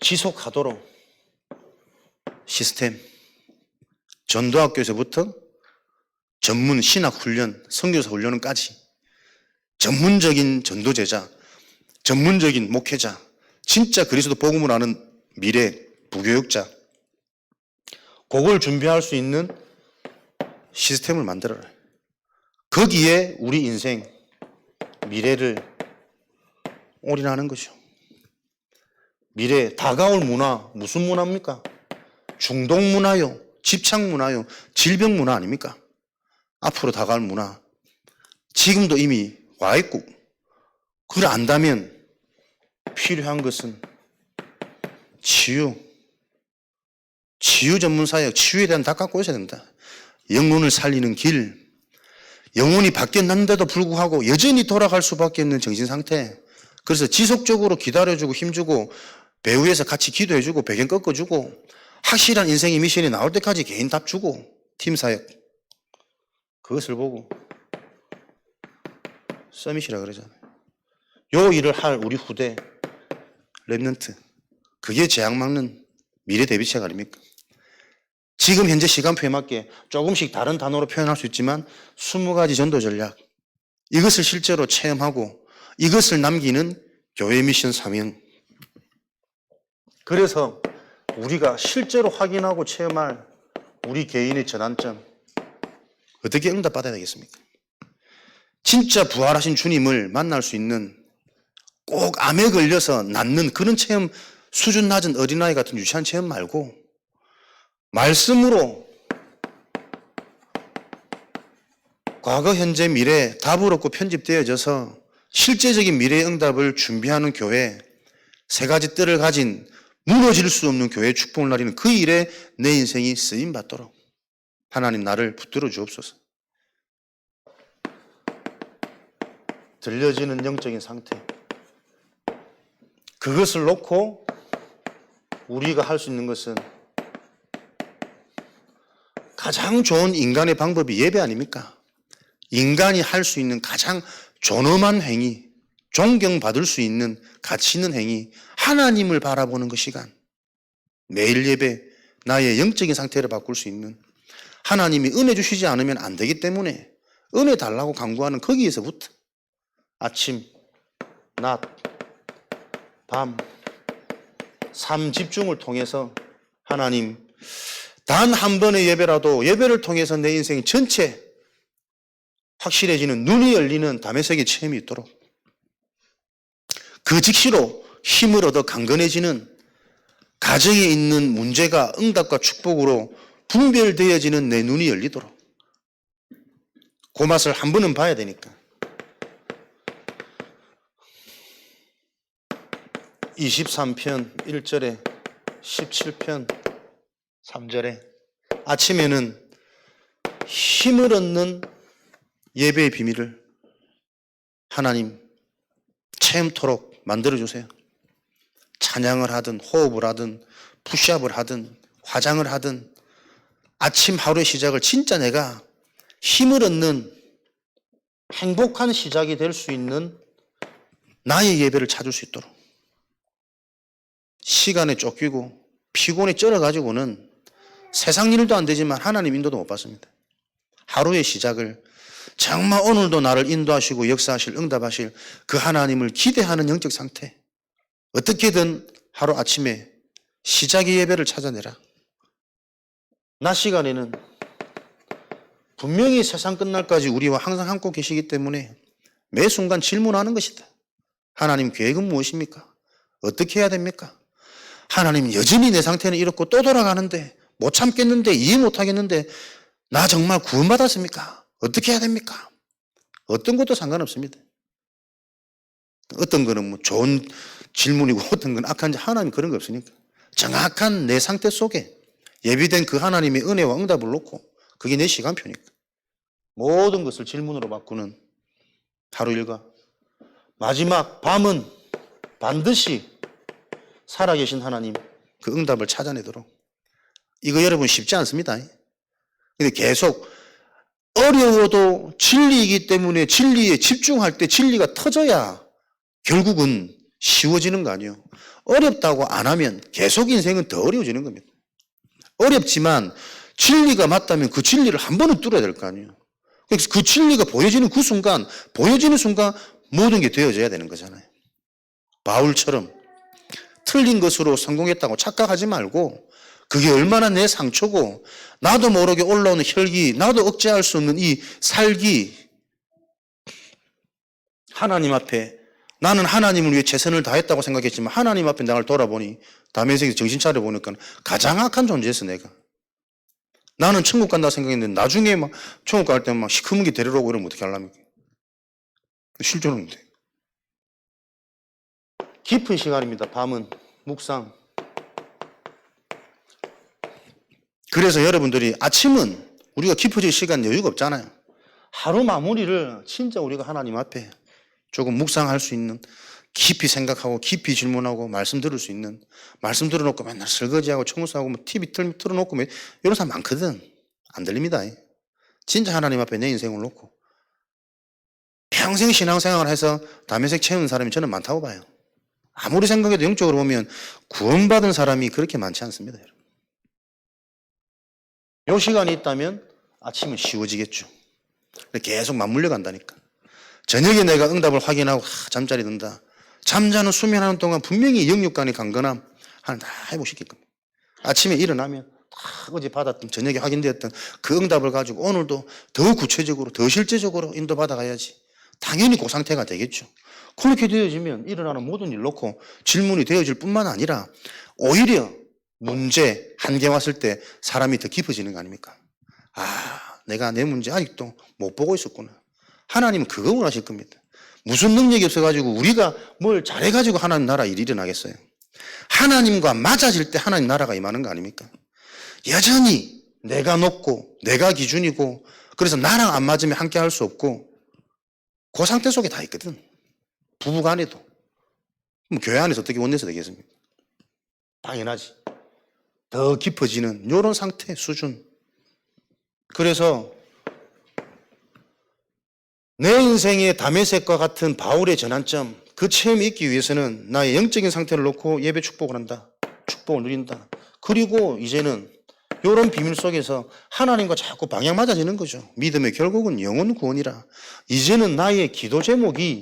A: 지속하도록 시스템, 전도학교에서부터 전문 신학훈련, 선교사 훈련까지 전문적인 전도제자, 전문적인 목회자, 진짜 그리스도 복음을 아는 미래 부교육자, 그걸 준비할 수 있는 시스템을 만들어라. 거기에 우리 인생, 미래를 올인하는 거죠. 미래, 다가올 문화, 무슨 문화입니까? 중동 문화요, 집착 문화요, 질병 문화 아닙니까? 앞으로 다가올 문화. 지금도 이미 와 있고, 그걸 안다면 필요한 것은 치유. 치유 전문사역, 치유에 대한 다 갖고 있어야 된다. 영혼을 살리는 길, 영혼이 바뀌었는데도 불구하고 여전히 돌아갈 수밖에 없는 정신 상태, 그래서 지속적으로 기다려주고 힘주고 배후에서 같이 기도해주고 배경 꺾어주고 확실한 인생의 미션이 나올 때까지 개인 답 주고 팀 사역 그것을 보고 서밋이라 그러잖아요. 요 일을 할 우리 후대 랩넌트 그게 재앙 막는 미래 대비책 아닙니까? 지금 현재 시간표에 맞게 조금씩 다른 단어로 표현할 수 있지만 20가지 전도 전략 이것을 실제로 체험하고 이것을 남기는 교회 미션 사명. 그래서 우리가 실제로 확인하고 체험할 우리 개인의 전환점 어떻게 응답받아야 되겠습니까? 진짜 부활하신 주님을 만날 수 있는 꼭 암에 걸려서 낫는 그런 체험 수준 낮은 어린아이 같은 유치한 체험 말고 말씀으로 과거, 현재, 미래 답을 얻고 편집되어져서 실제적인 미래의 응답을 준비하는 교회 3가지 뜰을 가진 무너질 수 없는 교회의 축복을 나리는 그 일에 내 인생이 쓰임받도록 하나님 나를 붙들어 주옵소서. 들려지는 영적인 상태 그것을 놓고 우리가 할 수 있는 것은 가장 좋은 인간의 방법이 예배 아닙니까? 인간이 할 수 있는 가장 존엄한 행위, 존경받을 수 있는 가치 있는 행위, 하나님을 바라보는 그 시간. 매일 예배, 나의 영적인 상태를 바꿀 수 있는 하나님이 은혜 주시지 않으면 안 되기 때문에 은혜 달라고 간구하는 거기에서부터 아침, 낮, 밤, 삶 집중을 통해서 하나님 단 한 번의 예배라도 예배를 통해서 내 인생 전체 확실해지는 눈이 열리는 담의 세계 체험이 있도록 그 즉시로 힘을 얻어 강건해지는 가정에 있는 문제가 응답과 축복으로 분별되어지는 내 눈이 열리도록 그 맛을 한 번은 봐야 되니까 23편 1절에 17편 3절에 아침에는 힘을 얻는 예배의 비밀을 하나님 체험토록 만들어주세요. 찬양을 하든 호흡을 하든 푸시업을 하든 화장을 하든 아침 하루의 시작을 진짜 내가 힘을 얻는 행복한 시작이 될 수 있는 나의 예배를 찾을 수 있도록 시간에 쫓기고 피곤에 쩔어가지고는 세상 일도 안 되지만 하나님 인도도 못 받습니다. 하루의 시작을 정말 오늘도 나를 인도하시고 역사하실 응답하실 그 하나님을 기대하는 영적 상태 어떻게든 하루 아침에 시작의 예배를 찾아내라. 낮 시간에는 분명히 세상 끝날까지 우리와 항상 함께 계시기 때문에 매 순간 질문하는 것이다. 하나님 계획은 무엇입니까? 어떻게 해야 됩니까? 하나님 여전히 내 상태는 이렇고 또 돌아가는데 못 참겠는데 이해 못하겠는데 나 정말 구원받았습니까? 어떻게 해야 됩니까? 어떤 것도 상관없습니다. 어떤 거는 뭐 좋은 질문이고 어떤 건 악한지 하나님 그런 거 없으니까 정확한 내 상태 속에 예비된 그 하나님의 은혜와 응답을 놓고 그게 내 시간표니까 모든 것을 질문으로 바꾸는 하루 일과 마지막 밤은 반드시 살아계신 하나님 그 응답을 찾아내도록 이거 여러분 쉽지 않습니다. 근데 계속 어려워도 진리이기 때문에 진리에 집중할 때 진리가 터져야 결국은 쉬워지는 거 아니에요. 어렵다고 안 하면 계속 인생은 더 어려워지는 겁니다. 어렵지만 진리가 맞다면 그 진리를 한 번은 뚫어야 될 거 아니에요. 그래서 그 진리가 보여지는 그 순간 보여지는 순간 모든 게 되어져야 되는 거잖아요. 바울처럼 틀린 것으로 성공했다고 착각하지 말고 그게 얼마나 내 상처고 나도 모르게 올라오는 혈기 나도 억제할 수 없는 이 살기 하나님 앞에 나는 하나님을 위해 최선을 다했다고 생각했지만 하나님 앞에 나를 돌아보니 다메섹에서 정신 차려보니까 가장 악한 존재였어 내가. 나는 천국 간다 생각했는데 나중에 막 천국 갈 때 막 시커먼 게 데리러 오고 이러면 어떻게 하려니까. 실존은 돼. 깊은 시간입니다. 밤은 묵상. 그래서 여러분들이 아침은 우리가 깊어질 시간 여유가 없잖아요. 하루 마무리를 진짜 우리가 하나님 앞에 조금 묵상할 수 있는 깊이 생각하고 깊이 질문하고 말씀 들을 수 있는, 말씀 들어놓고 맨날 설거지하고 청소하고 뭐 TV 틀어놓고 이런 사람 많거든. 안 들립니다. 진짜 하나님 앞에 내 인생을 놓고 평생 신앙생활을 해서 담에색 채우는 사람이 저는 많다고 봐요. 아무리 생각해도 영적으로 보면 구원받은 사람이 그렇게 많지 않습니다. 여러분. 요 시간이 있다면 아침은 쉬워지겠죠. 계속 맞물려 간다니까. 저녁에 내가 응답을 확인하고 잠자리 든다. 잠자는 수면하는 동안 분명히 영육간의 강건함 하나 다 해보시길 겁니다. 아침에 일어나면 다 어제 받았던 저녁에 확인되었던 그 응답을 가지고 오늘도 더 구체적으로 더 실제적으로 인도받아 가야지. 당연히 그 상태가 되겠죠. 그렇게 되어지면 일어나는 모든 일 놓고 질문이 되어질 뿐만 아니라 오히려 문제, 한계 왔을 때 사람이 더 깊어지는 거 아닙니까? 아, 내가 내 문제 아직도 못 보고 있었구나. 하나님은 그거 원하실 겁니다. 무슨 능력이 없어가지고 우리가 뭘 잘해가지고 하나님 나라 일이 일어나겠어요. 하나님과 맞아질 때 하나님 나라가 임하는 거 아닙니까? 여전히 내가 높고 내가 기준이고 그래서 나랑 안 맞으면 함께 할 수 없고 그 상태 속에 다 있거든. 부부가 안에도. 그럼 교회 안에서 어떻게 원내서 되겠습니까? 당연하지. 더 깊어지는 이런 상태, 수준. 그래서 내 인생의 다메섹과 같은 바울의 전환점, 그 체험이 있기 위해서는 나의 영적인 상태를 놓고 예배 축복을 한다. 축복을 누린다. 그리고 이제는 이런 비밀 속에서 하나님과 자꾸 방향 맞아지는 거죠. 믿음의 결국은 영혼 구원이라. 이제는 나의 기도 제목이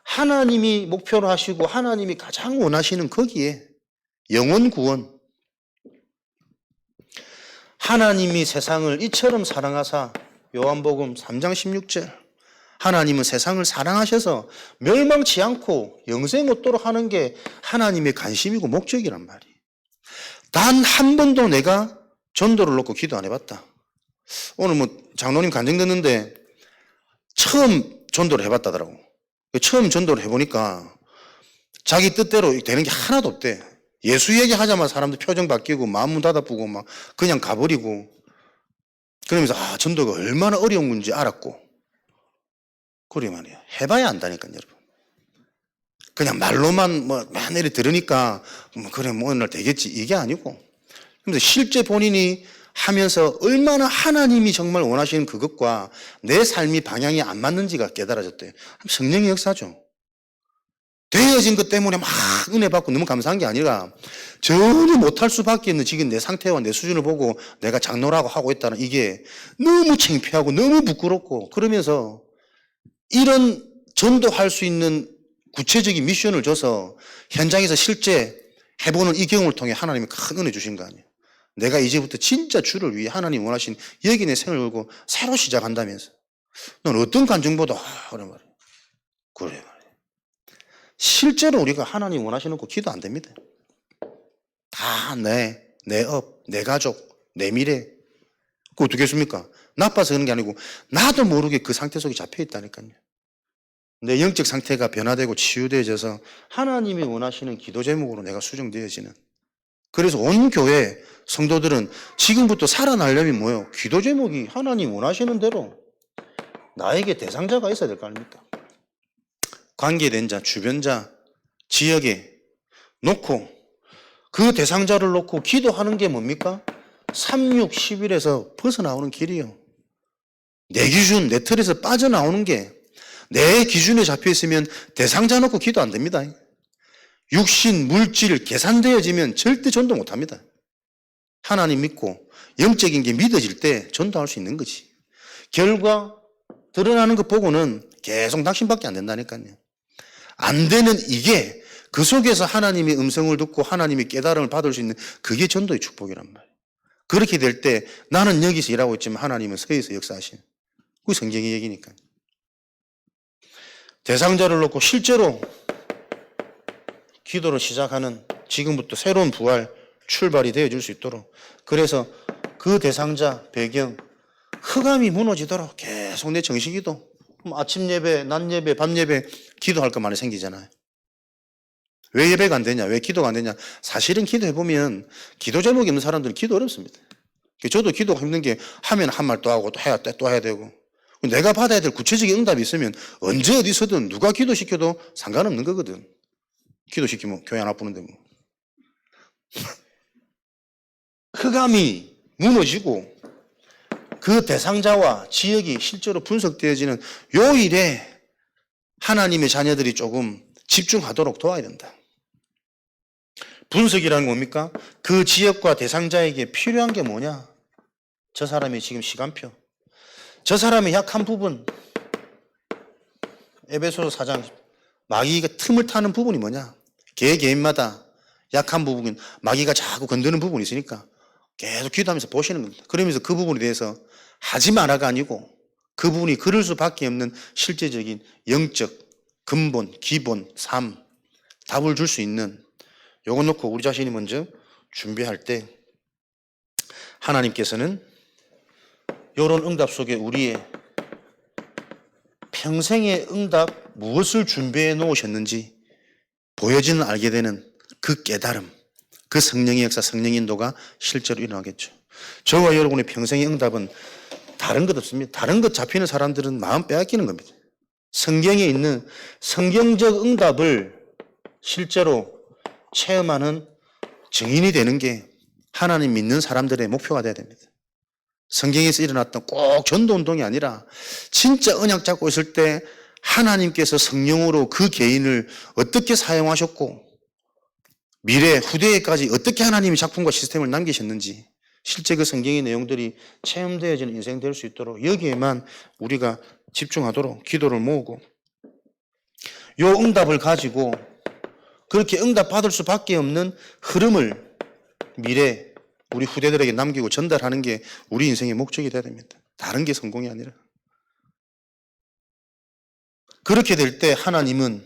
A: 하나님이 목표로 하시고 하나님이 가장 원하시는 거기에 영혼 구원. 하나님이 세상을 이처럼 사랑하사 요한복음 3장 16절 하나님은 세상을 사랑하셔서 멸망치 않고 영생 얻도록 하는 게 하나님의 관심이고 목적이란 말이에요. 단 한 번도 내가 전도를 놓고 기도 안 해봤다. 오늘 뭐 장로님 간증 듣는데 처음 전도를 해봤다더라고. 처음 전도를 해보니까 자기 뜻대로 되는 게 하나도 없대. 예수 얘기하자마자 사람들 표정 바뀌고 마음 문 닫아보고 막 그냥 가버리고 그러면서 전도가 얼마나 어려운 건지 알았고 그래 말이야. 해봐야 안다니까요, 여러분. 그냥 말로만 뭐 매일 들으니까 그래 뭐 어느 날 되겠지 이게 아니고 그래서 실제 본인이 하면서 얼마나 하나님이 정말 원하시는 그것과 내 삶이 방향이 안 맞는지가 깨달아졌대요. 성령의 역사죠. 되어진 것 때문에 막 은혜 받고 너무 감사한 게 아니라 전혀 못할 수밖에 없는 지금 내 상태와 내 수준을 보고 내가 장로라고 하고 있다는 이게 너무 창피하고 너무 부끄럽고 그러면서 이런 전도할 수 있는 구체적인 미션을 줘서 현장에서 실제 해보는 이 경험을 통해 하나님이 큰 은혜 주신 거 아니에요. 내가 이제부터 진짜 주를 위해 하나님 원하신 여기 내 생을 걸고 새로 시작한다면서 넌 어떤 간증보다 그래 말이에요. 그래 말이에요. 실제로 우리가 하나님 원하시는 거 기도 안 됩니다. 다 내 업, 내 가족, 내 미래 그거 어떻게 했습니까? 나빠서 그런 게 아니고 나도 모르게 그 상태 속에 잡혀 있다니까요. 내 영적 상태가 변화되고 치유되어져서 하나님이 원하시는 기도 제목으로 내가 수정되어지는. 그래서 온 교회 성도들은 지금부터 살아나려면 뭐예요? 기도 제목이 하나님 원하시는 대로 나에게 대상자가 있어야 될 거 아닙니까? 관계된 자, 주변자, 지역에 놓고 그 대상자를 놓고 기도하는 게 뭡니까? 3, 6, 10일에서 벗어나오는 길이요. 내 기준, 내 틀에서 빠져나오는 게 내 기준에 잡혀 있으면 대상자 놓고 기도 안 됩니다. 육신, 물질 계산되어지면 절대 전도 못 합니다. 하나님 믿고 영적인 게 믿어질 때 전도할 수 있는 거지. 결과 드러나는 것 보고는 계속 낙심밖에 안 된다니까요. 안 되는 이게 그 속에서 하나님의 음성을 듣고 하나님의 깨달음을 받을 수 있는 그게 전도의 축복이란 말이에요. 그렇게 될 때 나는 여기서 일하고 있지만 하나님은 서에서 역사하시는 그 성경의 얘기니까요. 대상자를 놓고 실제로 기도를 시작하는 지금부터 새로운 부활 출발이 되어줄 수 있도록 그래서 그 대상자 배경 흑암이 무너지도록 계속 내 정식기도 아침 예배, 낮 예배, 밤 예배 기도할 것 많이 생기잖아요. 왜 예배가 안 되냐? 왜 기도가 안 되냐? 사실은 기도해보면 기도 제목이 없는 사람들은 기도 어렵습니다. 저도 기도가 힘든 게 하면 한 말 또 하고 또 해야 되고 내가 받아야 될 구체적인 응답이 있으면 언제 어디서든 누가 기도시켜도 상관없는 거거든. 기도시키면 교회 안 아프는데 뭐. 흑암이 무너지고 그 대상자와 지역이 실제로 분석되어지는 요 일에 하나님의 자녀들이 조금 집중하도록 도와야 된다. 분석이라는 건 뭡니까? 그 지역과 대상자에게 필요한 게 뭐냐? 저 사람의 지금 시간표, 저 사람의 약한 부분, 에베소서 4장 마귀가 틈을 타는 부분이 뭐냐? 개개인마다 약한 부분, 마귀가 자꾸 건드는 부분이 있으니까 계속 기도하면서 보시는 겁니다. 그러면서 그 부분에 대해서 하지 마라가 아니고 그 부분이 그럴 수밖에 없는 실제적인 영적 근본, 기본, 삶, 답을 줄 수 있는 요거 놓고 우리 자신이 먼저 준비할 때 하나님께서는 요런 응답 속에 우리의 평생의 응답 무엇을 준비해 놓으셨는지 보여지는 알게 되는 그 깨달음, 그 성령의 역사, 성령 인도가 실제로 일어나겠죠. 저와 여러분의 평생의 응답은 다른 것 없습니다. 다른 것 잡히는 사람들은 마음 빼앗기는 겁니다. 성경에 있는 성경적 응답을 실제로 체험하는 증인이 되는 게 하나님 믿는 사람들의 목표가 돼야 됩니다. 성경에서 일어났던 꼭 전도운동이 아니라 진짜 언약 잡고 있을 때 하나님께서 성령으로 그 개인을 어떻게 사용하셨고 미래 후대에까지 어떻게 하나님이 작품과 시스템을 남기셨는지 실제 그 성경의 내용들이 체험되어지는 인생 될 수 있도록 여기에만 우리가 집중하도록 기도를 모으고 요 응답을 가지고 그렇게 응답 받을 수밖에 없는 흐름을 미래 우리 후대들에게 남기고 전달하는 게 우리 인생의 목적이 돼야 됩니다. 다른 게 성공이 아니라. 그렇게 될 때 하나님은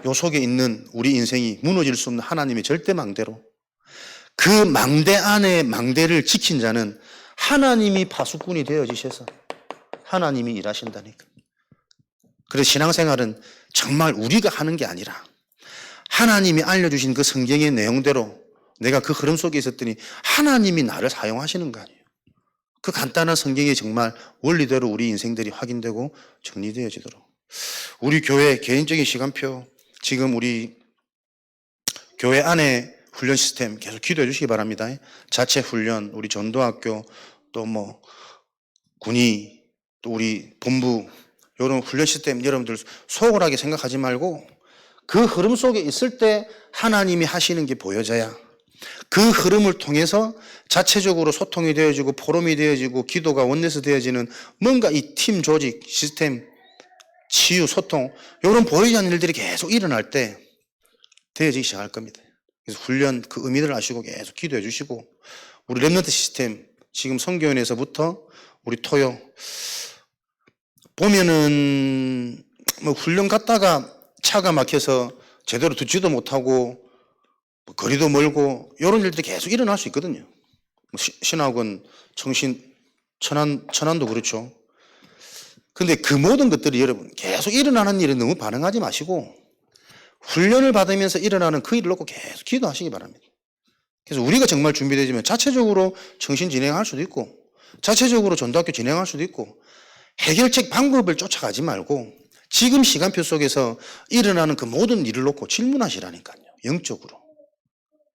A: 요 속에 있는 우리 인생이 무너질 수 없는 하나님의 절대 망대로 그 망대 안에 망대를 지킨 자는 하나님이 파수꾼이 되어지셔서 하나님이 일하신다니까. 그래서 신앙생활은 정말 우리가 하는 게 아니라 하나님이 알려주신 그 성경의 내용대로 내가 그 흐름 속에 있었더니 하나님이 나를 사용하시는 거 아니에요. 그 간단한 성경의 정말 원리대로 우리 인생들이 확인되고 정리되어지도록 우리 교회 개인적인 시간표 지금 우리 교회 안에 훈련 시스템 계속 기도해 주시기 바랍니다. 자체 훈련, 우리 전도학교, 또 뭐 군의, 또 우리 본부 이런 훈련 시스템 여러분들 소홀하게 생각하지 말고 그 흐름 속에 있을 때 하나님이 하시는 게 보여져야 그 흐름을 통해서 자체적으로 소통이 되어지고 포럼이 되어지고 기도가 원내서 되어지는 뭔가 이 팀 조직, 시스템, 치유, 소통 이런 보이지 않는 일들이 계속 일어날 때 되어지기 시작할 겁니다. 그래서 훈련 그 의미를 아시고 계속 기도해 주시고 우리 렘넌트 시스템 지금 성교원에서부터 우리 토요 보면은 뭐 훈련 갔다가 차가 막혀서 제대로 듣지도 못하고 거리도 멀고 이런 일들이 계속 일어날 수 있거든요. 신학원, 청신, 천안도 그렇죠. 근데 그 모든 것들이 여러분 계속 일어나는 일에 너무 반응하지 마시고 훈련을 받으면서 일어나는 그 일을 놓고 계속 기도하시기 바랍니다. 그래서 우리가 정말 준비되지만 자체적으로 청신 진행할 수도 있고 자체적으로 전도학교 진행할 수도 있고 해결책 방법을 쫓아가지 말고 지금 시간표 속에서 일어나는 그 모든 일을 놓고 질문하시라니까요. 영적으로.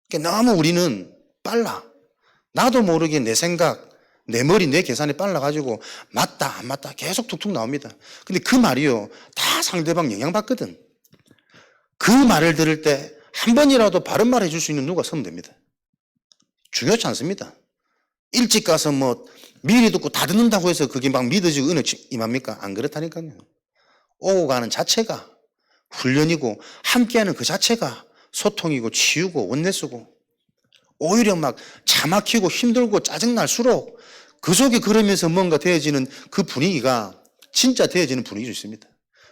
A: 그러니까 너무 우리는 빨라. 나도 모르게 내 생각, 내 머리, 내 계산이 빨라가지고 맞다, 안 맞다 계속 툭툭 나옵니다. 근데 그 말이요. 다 상대방 영향받거든. 그 말을 들을 때 한 번이라도 바른 말 해줄 수 있는 누가 서면 됩니다. 중요하지 않습니다. 일찍 가서 뭐 미리 듣고 다 듣는다고 해서 그게 막 믿어지고 은혜 임합니까? 안 그렇다니까요. 오고 가는 자체가 훈련이고 함께하는 그 자체가 소통이고 치유고 원내쓰고 오히려 막 차 막히고 힘들고 짜증날수록 그 속에 그러면서 뭔가 되어지는 그 분위기가 진짜 되어지는 분위기가 있습니다.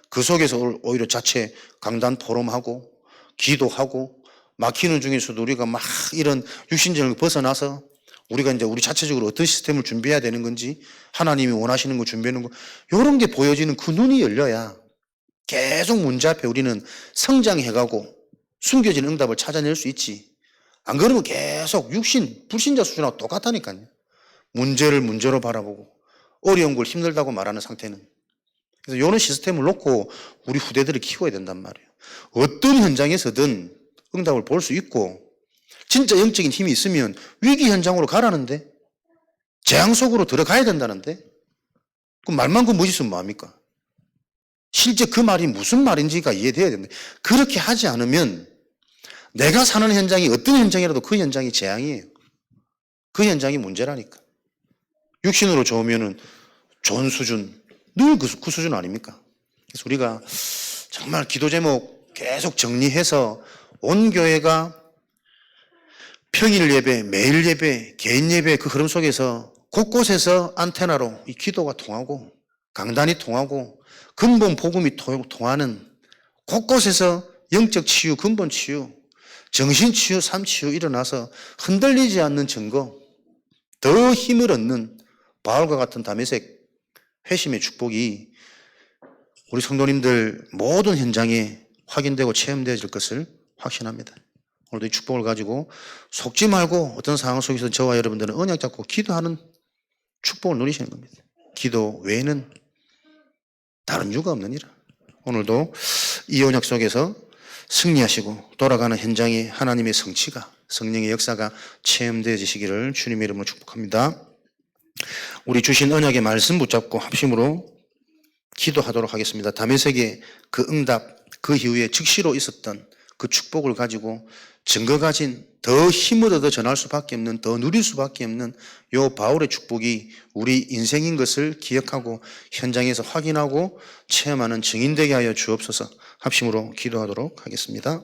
A: 그 속에서 오히려 자체 강단 포럼하고 기도하고 막히는 중에서도 우리가 막 이런 육신적을 벗어나서 우리가 이제 우리 자체적으로 어떤 시스템을 준비해야 되는 건지 하나님이 원하시는 거 준비하는 거 이런 게 보여지는 그 눈이 열려야 계속 문제 앞에 우리는 성장해가고 숨겨진 응답을 찾아낼 수 있지. 안 그러면 계속 육신, 불신자 수준하고 똑같다니까요. 문제를 문제로 바라보고 어려운 걸 힘들다고 말하는 상태는. 그래서 이런 시스템을 놓고 우리 후대들을 키워야 된단 말이에요. 어떤 현장에서든 응답을 볼 수 있고 진짜 영적인 힘이 있으면 위기 현장으로 가라는데, 재앙 속으로 들어가야 된다는데, 그 말만 그 멋있으면 뭐합니까? 실제 그 말이 무슨 말인지가 이해돼야 된다. 그렇게 하지 않으면 내가 사는 현장이 어떤 현장이라도 그 현장이 재앙이에요. 그 현장이 문제라니까. 육신으로 좋으면은 좋은 수준, 늘 그 수준 아닙니까? 그래서 우리가 정말 기도 제목 계속 정리해서 온 교회가 평일 예배, 매일 예배, 개인 예배 그 흐름 속에서 곳곳에서 안테나로 이 기도가 통하고 강단이 통하고 근본 복음이 통하는, 곳곳에서 영적 치유, 근본 치유, 정신 치유, 삶 치유 일어나서 흔들리지 않는 증거, 더 힘을 얻는 바울과 같은 다메섹 회심의 축복이 우리 성도님들 모든 현장에 확인되고 체험되어질 것을 확신합니다. 오늘도 이 축복을 가지고 속지 말고 어떤 상황 속에서 저와 여러분들은 언약 잡고 기도하는 축복을 누리시는 겁니다. 기도 외에는 다른 이유가 없느니라. 오늘도 이 언약 속에서 승리하시고 돌아가는 현장에 하나님의 성취가, 성령의 역사가 체험되어지시기를 주님의 이름으로 축복합니다. 우리 주신 언약의 말씀 붙잡고 합심으로 기도하도록 하겠습니다. 다메섹의 그 응답, 그 이후에 즉시로 있었던 그 축복을 가지고 증거 가진, 더 힘을 얻어 전할 수밖에 없는, 더 누릴 수밖에 없는 요 바울의 축복이 우리 인생인 것을 기억하고 현장에서 확인하고 체험하는 증인되게 하여 주옵소서. 합심으로 기도하도록 하겠습니다.